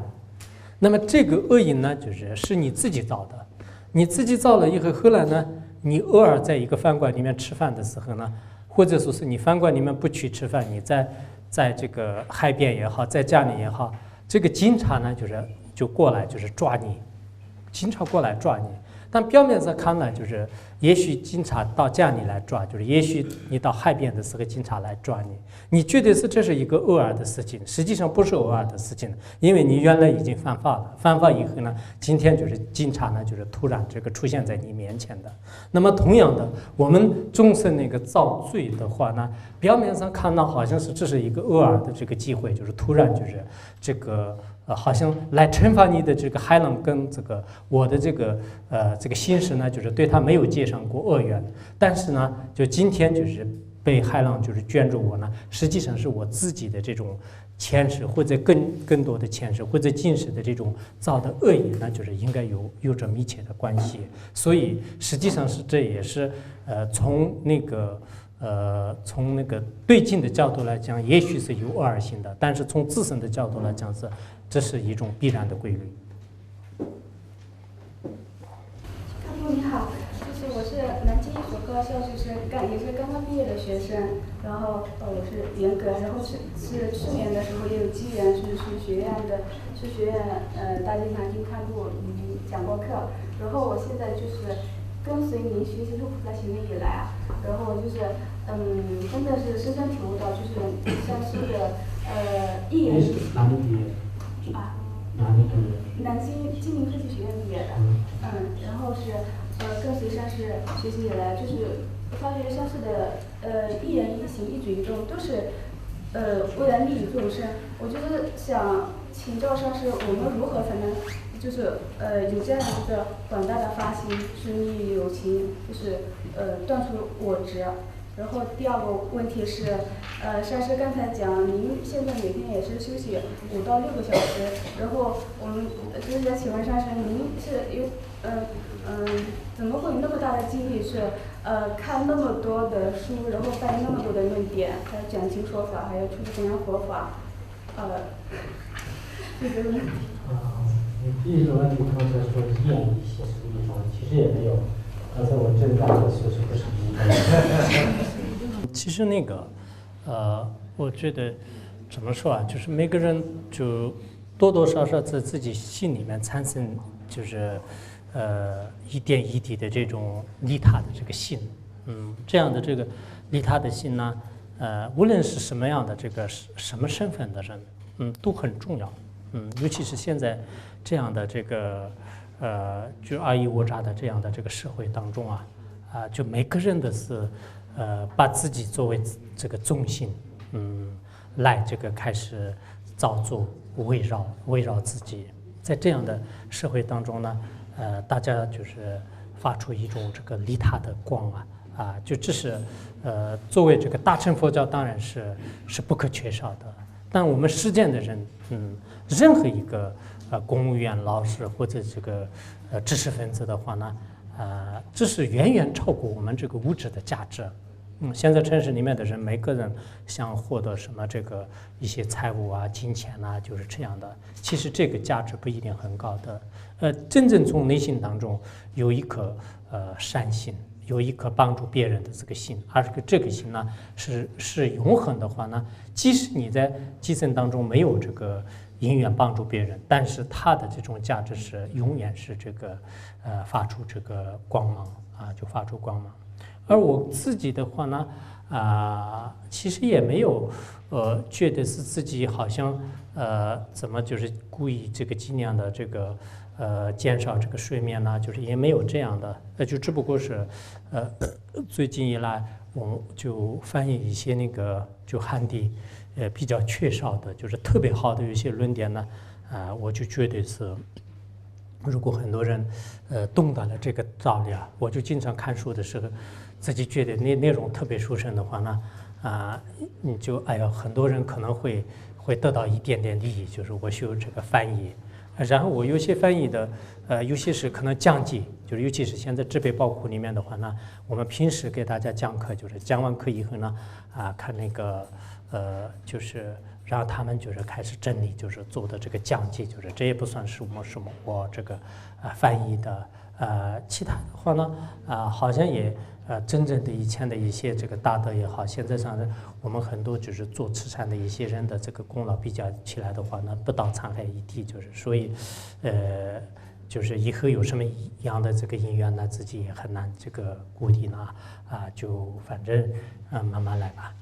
Speaker 2: 那么这个恶因呢，是你自己造的，你自己造了以后，后来呢，你偶尔在一个饭馆里面吃饭的时候呢，或者说是你饭馆里面不去吃饭，你在这个海边也好，在家里也好，这个警察呢，就过来就是抓你，警察过来抓你。但表面上看来，就是也许警察到家里来抓，就是也许你到海边的时候，警察来抓你，你觉得这是一个偶尔的事情，实际上不是偶尔的事情，因为你原来已经犯法了，犯法以后呢，今天就是警察呢，就是突然这个出现在你面前的。那么同样的，我们众生那个造罪的话呢，表面上看到好像是这是一个偶尔的这个机会，就是突然就是这个。好像来惩罚你的这个海浪跟这个我的这个心识呢，就是对他没有结上过恶缘，但是呢，就今天就是被海浪就是卷住我呢，实际上是我自己的这种前世或者更多的前世或者今世的这种造的恶因呢，就是应该有着密切的关系，所以实际上是这也是从那个对境的角度来讲，也许是有偶尔性的，但是从自身的角度来讲这是一种必然的规律。
Speaker 6: 阿布你好，就是我是南京一所高校，就是也是刚刚毕业的学生，然后我是严格，然后是去年的时候也有机缘是学院大经南京看过讲过课，然后我现在就是跟随您学习入菩萨行以来啊，然后就是真的是深深体悟到，就是像是一言
Speaker 2: 哪里毕业？哪里毕业？
Speaker 6: 南京金陵科技学院毕业的，然后是跟随上师学习以来，就是发觉上师的一言一行一举一动都是为了利益众生。我就是想请教上师，我们如何才能就是有这样一个广大的发心，是利益有情，就是断除我执。然后第二个问题是，上师刚才讲，您现在每天也是休息5到6个小时，然后我们就是想请问上师，您是有怎么会有那么大的精力是看那么多的书，然后翻译那么多的论点，还有讲经说法，还有出去弘扬佛法，这个问题。
Speaker 2: 你第一个问题刚才说一言一行是一种，其实也没有。刚才我正在说是不是一个？其实那个我觉得怎么说啊，就是每个人就多多少少在自己心里面产生就是一点一滴的这种利他的这个心，这样的这个利他的心呢，无论是什么样的这个什么身份的人，都很重要，尤其是现在这样的这个就尔虞我诈的这样的这个社会当中啊，就每个人的是把自己作为这个中心，来这个开始造作围绕自己，在这样的社会当中呢，大家就是发出一种这个利他的光就这是作为这个大乘佛教当然是不可缺少的，但我们实践的人，任何一个公务员、老师或者这个知识分子的话呢，这是远远超过我们这个物质的价值。现在城市里面的人，每个人想获得什么这个一些财物金钱就是这样的。其实这个价值不一定很高的。真正从内心当中有一颗善心，有一颗帮助别人的这个心，而这个心呢是永恒的话呢，即使你在基层当中没有这个因缘帮助别人，但是它的这种价值是永远是这个发出这个光芒就发出光芒。而我自己的话呢，其实也没有觉得是自己好像怎么就是故意这个尽量的这个减少这个睡眠就是也没有这样的，就只不过是最近以来我就翻译一些那个就汉地比较缺少的，就是特别好的有一些论点呢，我就觉得是。如果很多人懂得了这个道理我就经常看书的时候，自己觉得内容特别殊胜的话呢，你就很多人可能会得到一点点利益，就是我修这个翻译，然后我有些翻译的有些是可能讲解，就是尤其是现在智备宝库里面的话呢，我们平时给大家讲课，就是讲完课以后呢，看那个就是让他们就是开始整理，就是做的这个讲解，就是这也不算是我这个翻译的。其他的话呢，好像也真正的以前的一些这个大德也好，现在上的我们很多就是做慈善的一些人的这个功劳比较起来的话呢，不到沧海一滴，就是所以就是以后有什么样的这个因缘呢，自己也很难这个固定就反正慢慢来吧。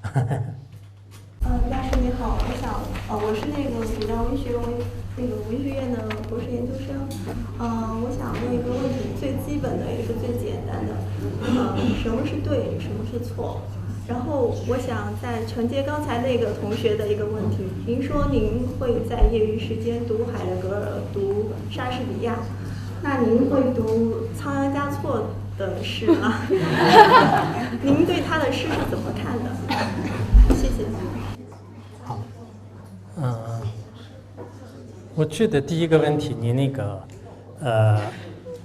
Speaker 9: 大师你好，我是那个古代文学院的博士研究生，我想问一个问题，最基本的也是最简单的，什么是对，什么是错？然后我想再承接刚才那个同学的一个问题，您说您会在业余时间读海德格尔、读莎士比亚，那您会读仓央嘉措的诗吗？您对他的诗是怎么看的？谢谢。
Speaker 2: 我觉得第一个问题，你那个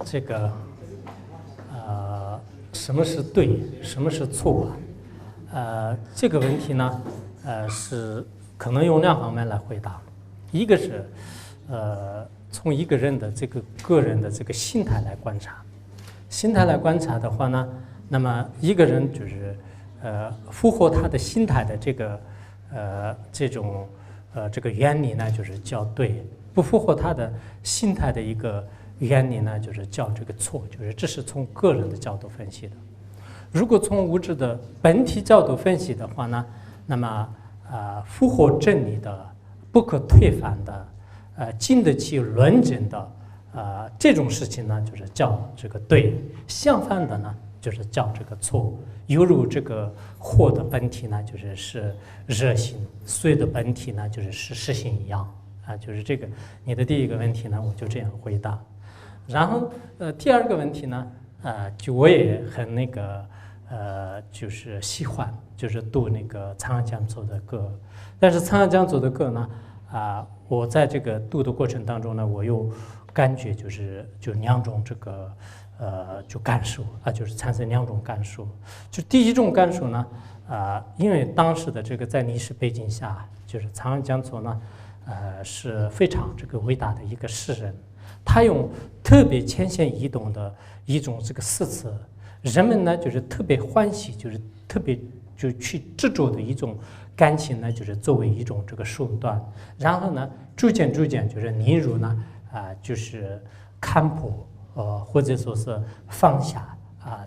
Speaker 2: 这个什么是对，什么是错这个问题呢，是可能用两方面来回答。一个是从一个人的这个个人的这个心态来观察，心态来观察的话呢，那么一个人就是符合他的心态的这个这种这个原理呢，就是叫对；不符合他的心态的一个原理呢，就是叫这个错。就是这是从个人的角度分析的。如果从物质的本体角度分析的话呢，那么符合真理的、不可推翻的、经得起论证的这种事情呢，就是叫这个对；相反的呢，就是叫这个错。犹如这个火的本体呢，是热性；水的本体呢，是湿性一样就是这个。你的第一个问题呢，我就这样回答。然后第二个问题呢，就我也很那个就是喜欢，就是读那个仓央嘉措的歌。但是仓央嘉措的歌呢，我在这个读的过程当中呢，我又感觉就两种这个。就感受就是产生两种感受。就第一种感受呢，因为当时的这个在历史背景下，就是仓央嘉措呢，是非常这个伟大的一个诗人，他用特别浅显易懂的一种这个诗词，人们呢就是特别欢喜，就是特别就去执着的一种感情呢，就是作为一种这个手段，然后呢逐渐就是例如呢就是看破。或者说是放下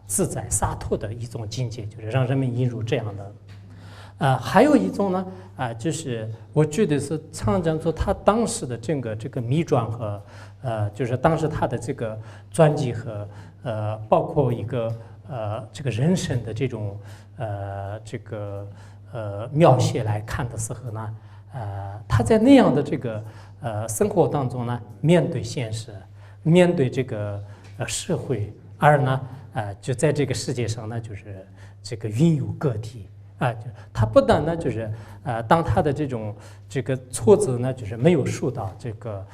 Speaker 2: 自在洒脱的一种境界，就是让人们引入这样的。还有一种呢，就是我觉得是仓央嘉措他当时的整个这个秘传和就是当时他的这个传记和包括一个这个人生的这种这个描写来看的时候呢，他在那样的这个生活当中呢，面对现实，面对这个社会，而呢就在这个世界上呢，就是这个拥有个体他不但呢就是当他的这个挫折呢，就是没有受到这个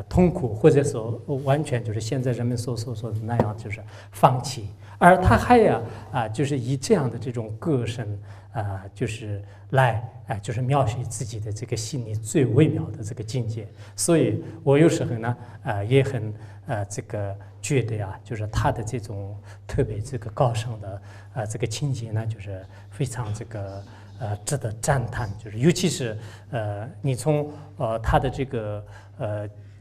Speaker 2: 痛苦，或者说完全就是现在人们所说的那样就是放弃，而他还就是以这样的这种个性就是来就是描写自己的这个心里最微妙的这个境界。所以我有时候呢也很这个觉得就是他的这种特别这个高尚的这个情节呢，就是非常这个值得赞叹，就是尤其是你从他的这个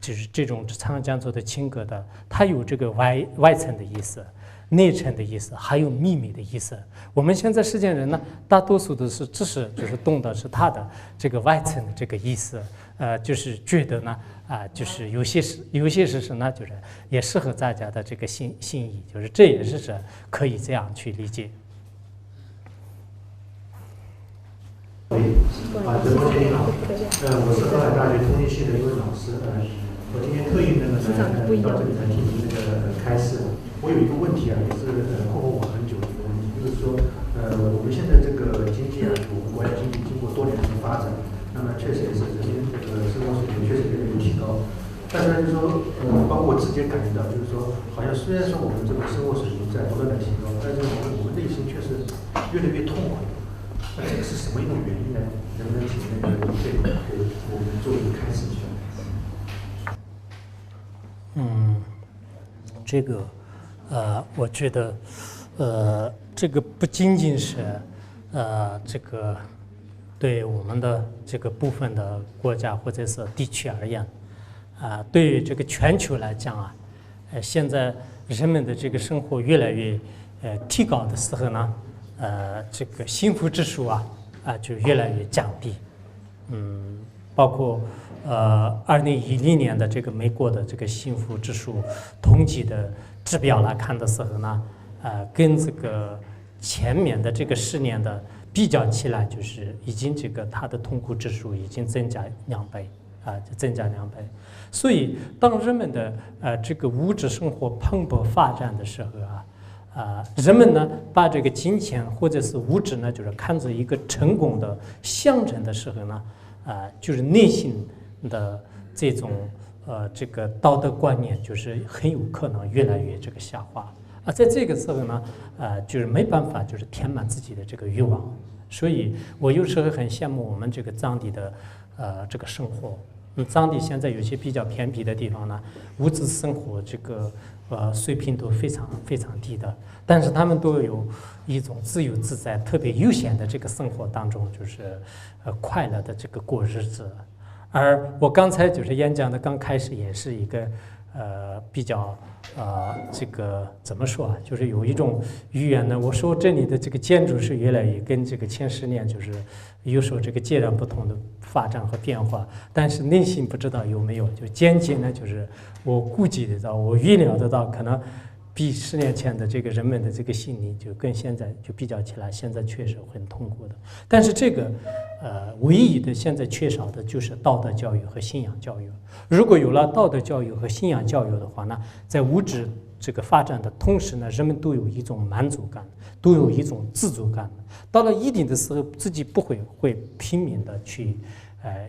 Speaker 2: 就是这种长江做的情歌的，它有这个外层的意思，内层的意思，还有秘密的意思。我们现在世间人呢，大多数都是只是就是懂的是他的这个外层的这个意思，就是觉得呢就是有些事实呢，就是也适合大家的这个心意，就是这也是可以这样去理解。
Speaker 12: 陈同学你好，我是河海大学通信系的一位老师，我今天特意来到这里来听您开示。我有一个问题也是困惑我很久的一个问题，就是说我们现在这个经济我们国家经济经过多年的发展，那么确实也是人民这个生活水平确实越来越提高，但是呢，就是说包括我直接感觉到，就是说好像虽然说我们这个生活水平在不断的提高，但是我们内心却是越来越痛苦。那这个是什么一种原因呢？能不能请那个给我们做一个开始一下？
Speaker 2: 这个我觉得这个不仅仅是这个对我们的这个部分的国家或者是地区而言，对于这个全球来讲现在人们的这个生活越来越提高的时候呢，这个幸福指数就越来越降低。包括2010年的这个美国的这个幸福指数统计的指标来看的时候呢，跟这个前面的这个10年的比较起来，就是已经这个它的痛苦指数已经增加2倍就增加2倍。所以当人们的这个物质生活蓬勃发展的时候人们呢把这个金钱或者是物质呢，就是看作一个成功的象征的时候呢，就是内心的这种这个道德观念就是很有可能越来越这个下滑在这个时候呢，就是没办法就是填满自己的这个欲望。所以我有时候很羡慕我们这个藏地的这个生活。藏地现在有些比较偏僻的地方呢，物质生活这个水平都非常非常低的，但是他们都有一种自由自在、特别悠闲的这个生活当中，就是快乐的这个过日子。而我刚才就是演讲的刚开始也是一个比较这个怎么说就是有一种语言呢，我说这里的这个建筑是越来越跟这个前10年就是有时候这个截然不同的发展和变化，但是内心不知道有没有，就间接呢，就是我估计得到，我预料得到，可能比10年前的这个人们的这个心理就跟现在就比较起来，现在确实很痛苦的。但是这个唯一的现在缺少的就是道德教育和信仰教育。如果有了道德教育和信仰教育的话呢，在物质这个发展的同时呢，人们都有一种满足感，都有一种自足感。到了一定的时候，自己不会拼命的去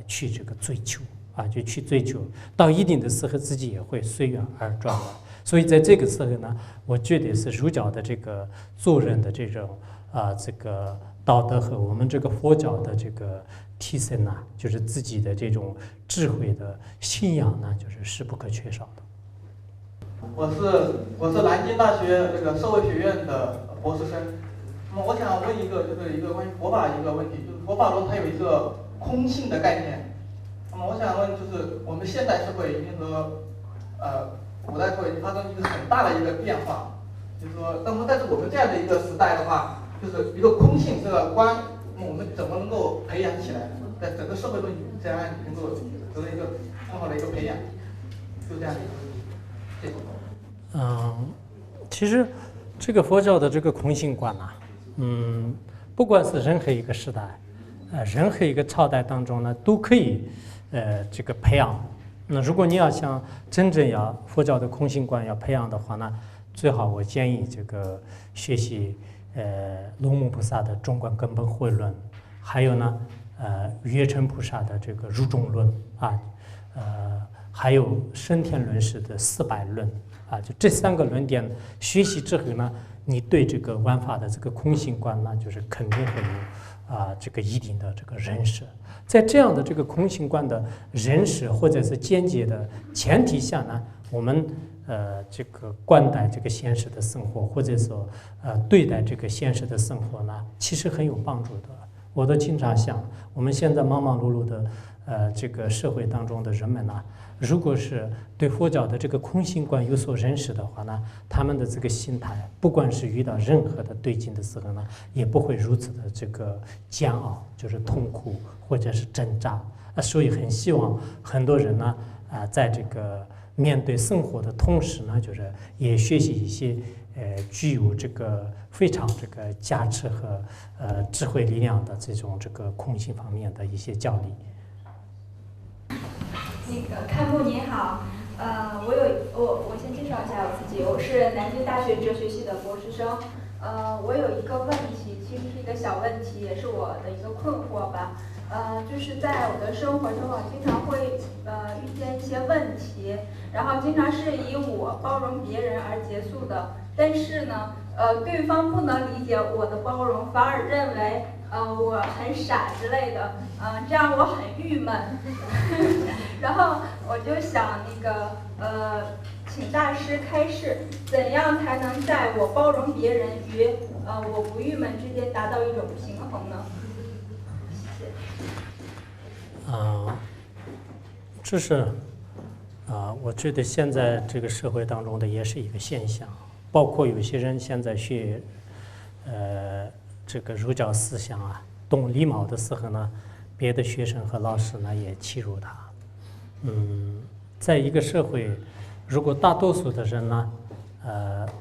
Speaker 2: 这个追求就去追求。到一定的时候，自己也会随缘而转了。所以在这个时候呢，我觉得是儒教的这个做人的这种这个道德和我们这个佛教的这个提升就是自己的这种智慧的信仰呢，就是不可缺少的。
Speaker 13: 我是南京大学这个社会学院的博士生。那么我想问一个关于佛法的一个问题，就是佛法中它有一个空性的概念。那么我想问，就是我们现代社会已经和古代社会发生一个很大的一个变化，就是说，那么在我们这样的一个时代的话，就是一个空性这个观，我们怎么能够培养起来？在整个社会中这样能够得到一个很好的一个培养，就这样的一个问题。谢谢。
Speaker 2: 其实这个佛教的这个空性观不管是任何一个时代，任何一个朝代当中呢，都可以这个培养。那如果你要想真正要佛教的空性观要培养的话呢，最好我建议这个学习龙母菩萨的中观根本慧论，还有呢月称菩萨的这个入中论啊，还有升天论师的400论啊，就这3个论点学习之后呢，你对这个万法的这个空性观呢，就是肯定会有这个一定的这个认识。在这样的这个空性观的认识或者是见解的前提下呢，我们这个观待这个现实的生活，或者说对待这个现实的生活呢，其实很有帮助的。我都经常想，我们现在忙忙碌碌的这个社会当中的人们呢，如果是对佛教的这个空性观有所认识的话呢，他们的这个心态，不管是遇到任何的对境的时候呢，也不会如此的这个煎熬，就是痛苦或者是挣扎。所以很希望很多人呢，在这个面对生活的同时呢，就是也学习一些具有这个非常这个价值和智慧力量的这种这个空性方面的一些教理。
Speaker 6: 那个开幕你好，我先介绍一下我自己，我是南京大学哲学系的博士生。我有一个问题，其实是一个小问题，也是我的一个困惑吧。就是在我的生活中，我经常会遇见一些问题，然后经常是以我包容别人而结束的。但是呢，对方不能理解我的包容，反而认为我很傻之类的，这样我很郁闷。然后我就想请大师开示，怎样才能在我包容别人与我不郁闷之间达到一种平衡呢？谢谢。
Speaker 2: 这是我觉得现在这个社会当中的也是一个现象，包括有些人现在学这个儒教思想懂礼貌的时候呢，别的学生和老师呢也欺辱他。在一个社会，如果大多数的人呢，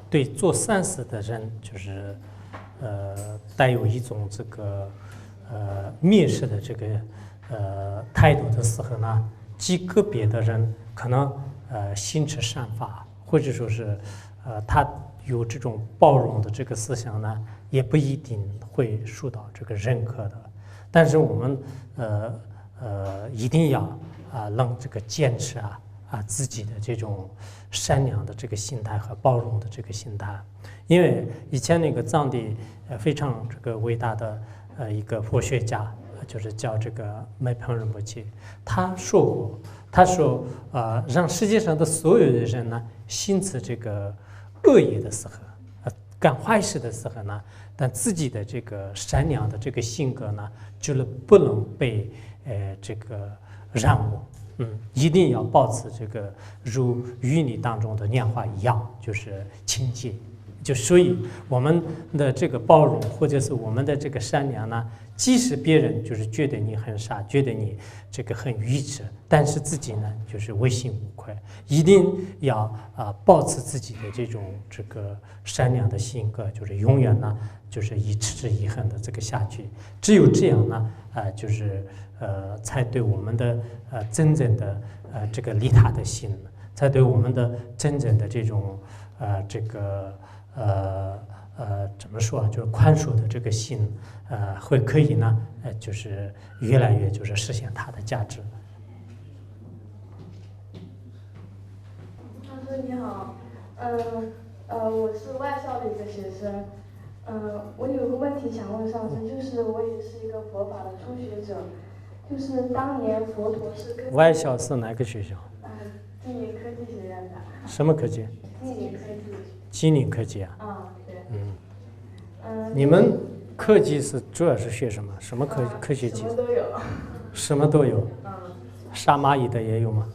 Speaker 2: 对做善事的人就是带有一种这个蔑视的这个态度的时候呢，极个别的人可能心持善法，或者说是他有这种包容的这个思想呢，也不一定会受到这个认可的。但是我们一定要让这个坚持自己的这种善良的这个心态和包容的这个心态。因为以前那个藏地非常这个伟大的一个佛学家，就是叫这个麦彭仁波切，他说过，他说让世界上的所有的人呢，心持这个恶业的时候，干坏事的时候呢，但自己的这个善良的这个性格呢，就是不能被这个染污。一定要保持这个如语里当中的念话一样，就是清洁。就所以我们的这个包容，或者是我们的这个善良呢，即使别人就是觉得你很傻，觉得你这个很愚痴，但是自己呢就是问心无愧，一定要保持自己的这个善良的性格，就是永远呢就是持之以恒的这个下去。只有这样呢，就是才对我们的真正的这个利他的心，才对我们的真正的这种这个怎么说就是宽恕的这个心，会可以呢，就是越来越就是实现它的价值。
Speaker 9: 大师你好，我是外校的一个学生，我有个问题想问上师，就是我也是一个佛法的初学者，就是当年佛陀是跟
Speaker 2: 外校是哪个学校？
Speaker 9: 金陵科技学院的。什
Speaker 2: 么科技？
Speaker 9: 金陵科技。
Speaker 2: 金陵科技
Speaker 9: 对。
Speaker 2: 你们科技是主要是学什么？什么科学技？
Speaker 9: 什么都有。
Speaker 2: 什么都有。杀蚂蚁的也有吗？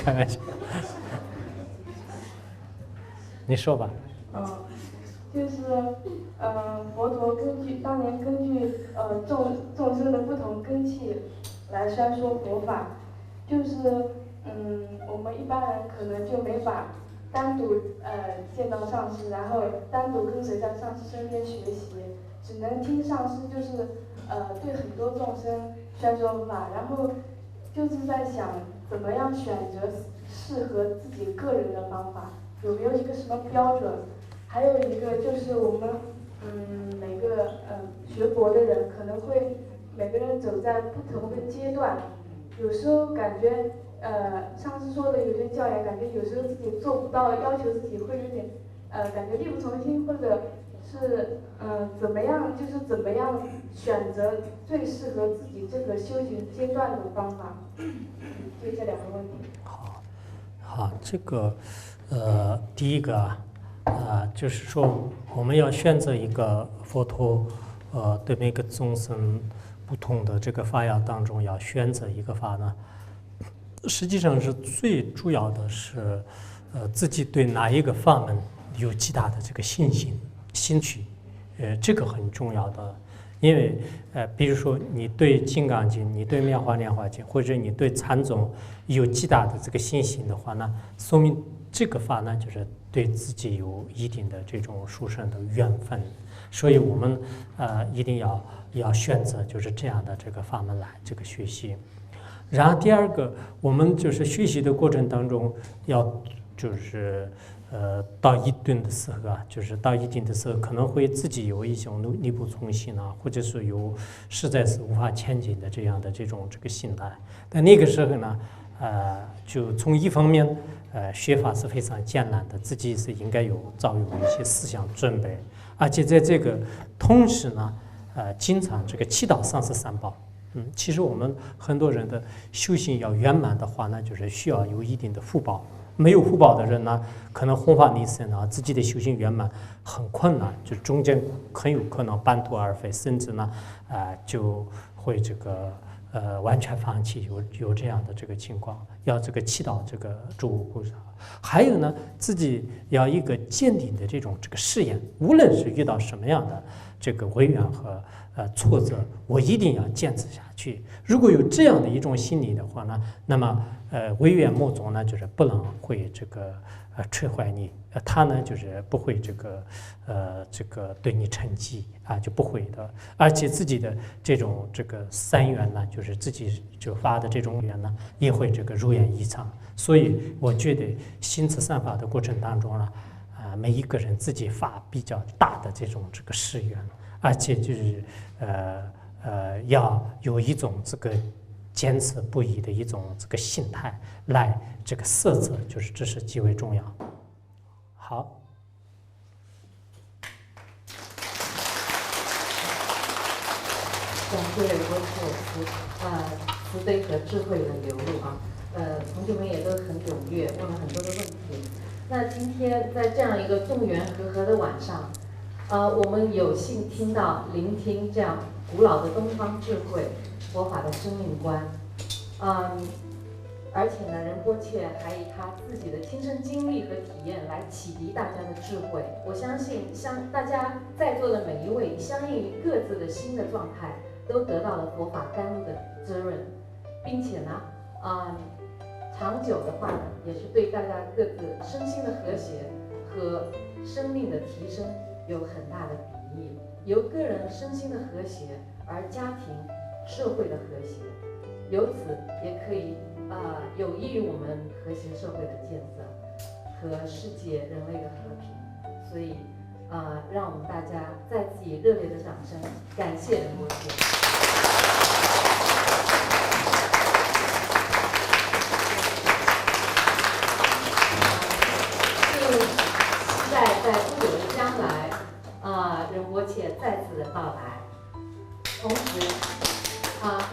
Speaker 2: 开玩笑。你说吧。
Speaker 9: 就是佛陀当年根据众生的不同根器来宣说佛法，就是我们一般人可能就没法单独见到上师，然后单独跟随在上师身边学习，只能听上师就是对很多众生宣说佛法，然后就是在想怎么样选择适合自己个人的方法，有没有一个什么标准？还有一个就是我们每个学佛的人可能会每个人走在不同的阶段，有时候感觉上次说的有些教研，感觉有时候自己做不到，要求自己会有点感觉力不从心，或者是怎么样选择最适合自己这个修行阶段的方法，就这2个问题。
Speaker 2: 好，这个第一个就是说我们要选择一个佛陀对每个众生不同的这个法要当中要选择一个法呢，实际上是最主要的是自己对哪一个法门有极大的这个信心兴趣，这个很重要的。因为比如说你对《金刚经》、你对《妙法莲华经》，或者你对禅宗有极大的这个信心的话呢，说明这个法呢就是对自己有一定的这种殊胜的缘分，所以我们一定要选择就是这样的这个法门来这个学习。然后第二个，我们就是学习的过程当中要就是到一定的时候就是到一定的时候，可能会自己有一种力不从心或者是有实在是无法前进的这样的这个心态。但那个时候呢，就从一方面，学法是非常艰难的，自己是应该早有一些思想准备，而且在这个同时呢，经常这个祈祷上师三宝。其实我们很多人的修行要圆满的话呢，就是需要有一定的福报。没有福报的人呢，可能弘法利生自己的修行圆满很困难，就中间很有可能半途而废，甚至呢，就会这个完全放弃，有这样的这个情况。要这个祈祷这个诸无菩萨，还有呢，自己要一个坚定的这个誓言，无论是遇到什么样的这个违缘和挫折，我一定要坚持下去。如果有这样的一种心理的话呢，那么违缘莫种呢，就是不能会这个摧坏你，他呢就是不会这个对你成绩就不会的，而且自己的这个善缘呢，就是自己就发的这种缘呢，也会这个如愿以偿。所以我觉得行持善法的过程当中呢，每一个人自己发比较大的这个誓愿，而且就是要有一种这个坚持不移的一种这个心态来这个摄责，就是这是极为重要。好。
Speaker 14: 感谢仁波切慈悲和智慧的流露同学们也都很踊跃，问了很多的问题。那今天在这样一个众缘和合的晚上，我们有幸聆听这样古老的东方智慧、佛法的生命观，而且呢，仁波切还以他自己的亲身经历和体验来启迪大家的智慧。我相信，大家在座的每一位，相应于各自的心的状态，都得到了佛法甘露的滋润，并且呢，长久的话呢，也是对大家各自身心的和谐和生命的提升有很大的裨益。由个人身心的和谐，而家庭、社会的和谐，由此也可以有益于我们和谐社会的建设和世界人类的和平。所以让我们大家再次以热烈的掌声感谢仁波切。期待在不久的将来，仁波切再次的到来。同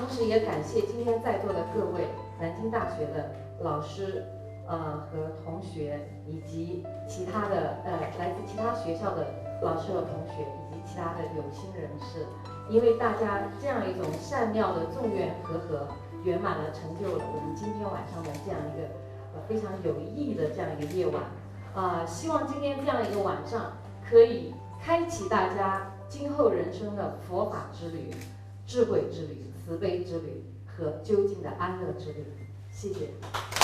Speaker 14: 时也感谢今天在座的各位南京大学的老师和同学，以及其他的来自其他学校的老师和同学，以及其他的有心人士。因为大家这样一种善妙的众缘和合，圆满了成就了我们今天晚上的这样一个非常有意义的这样一个夜晚。希望今天这样一个晚上可以开启大家今后人生的佛法之旅、智慧之旅、慈悲之旅和究竟的安乐之旅。谢谢。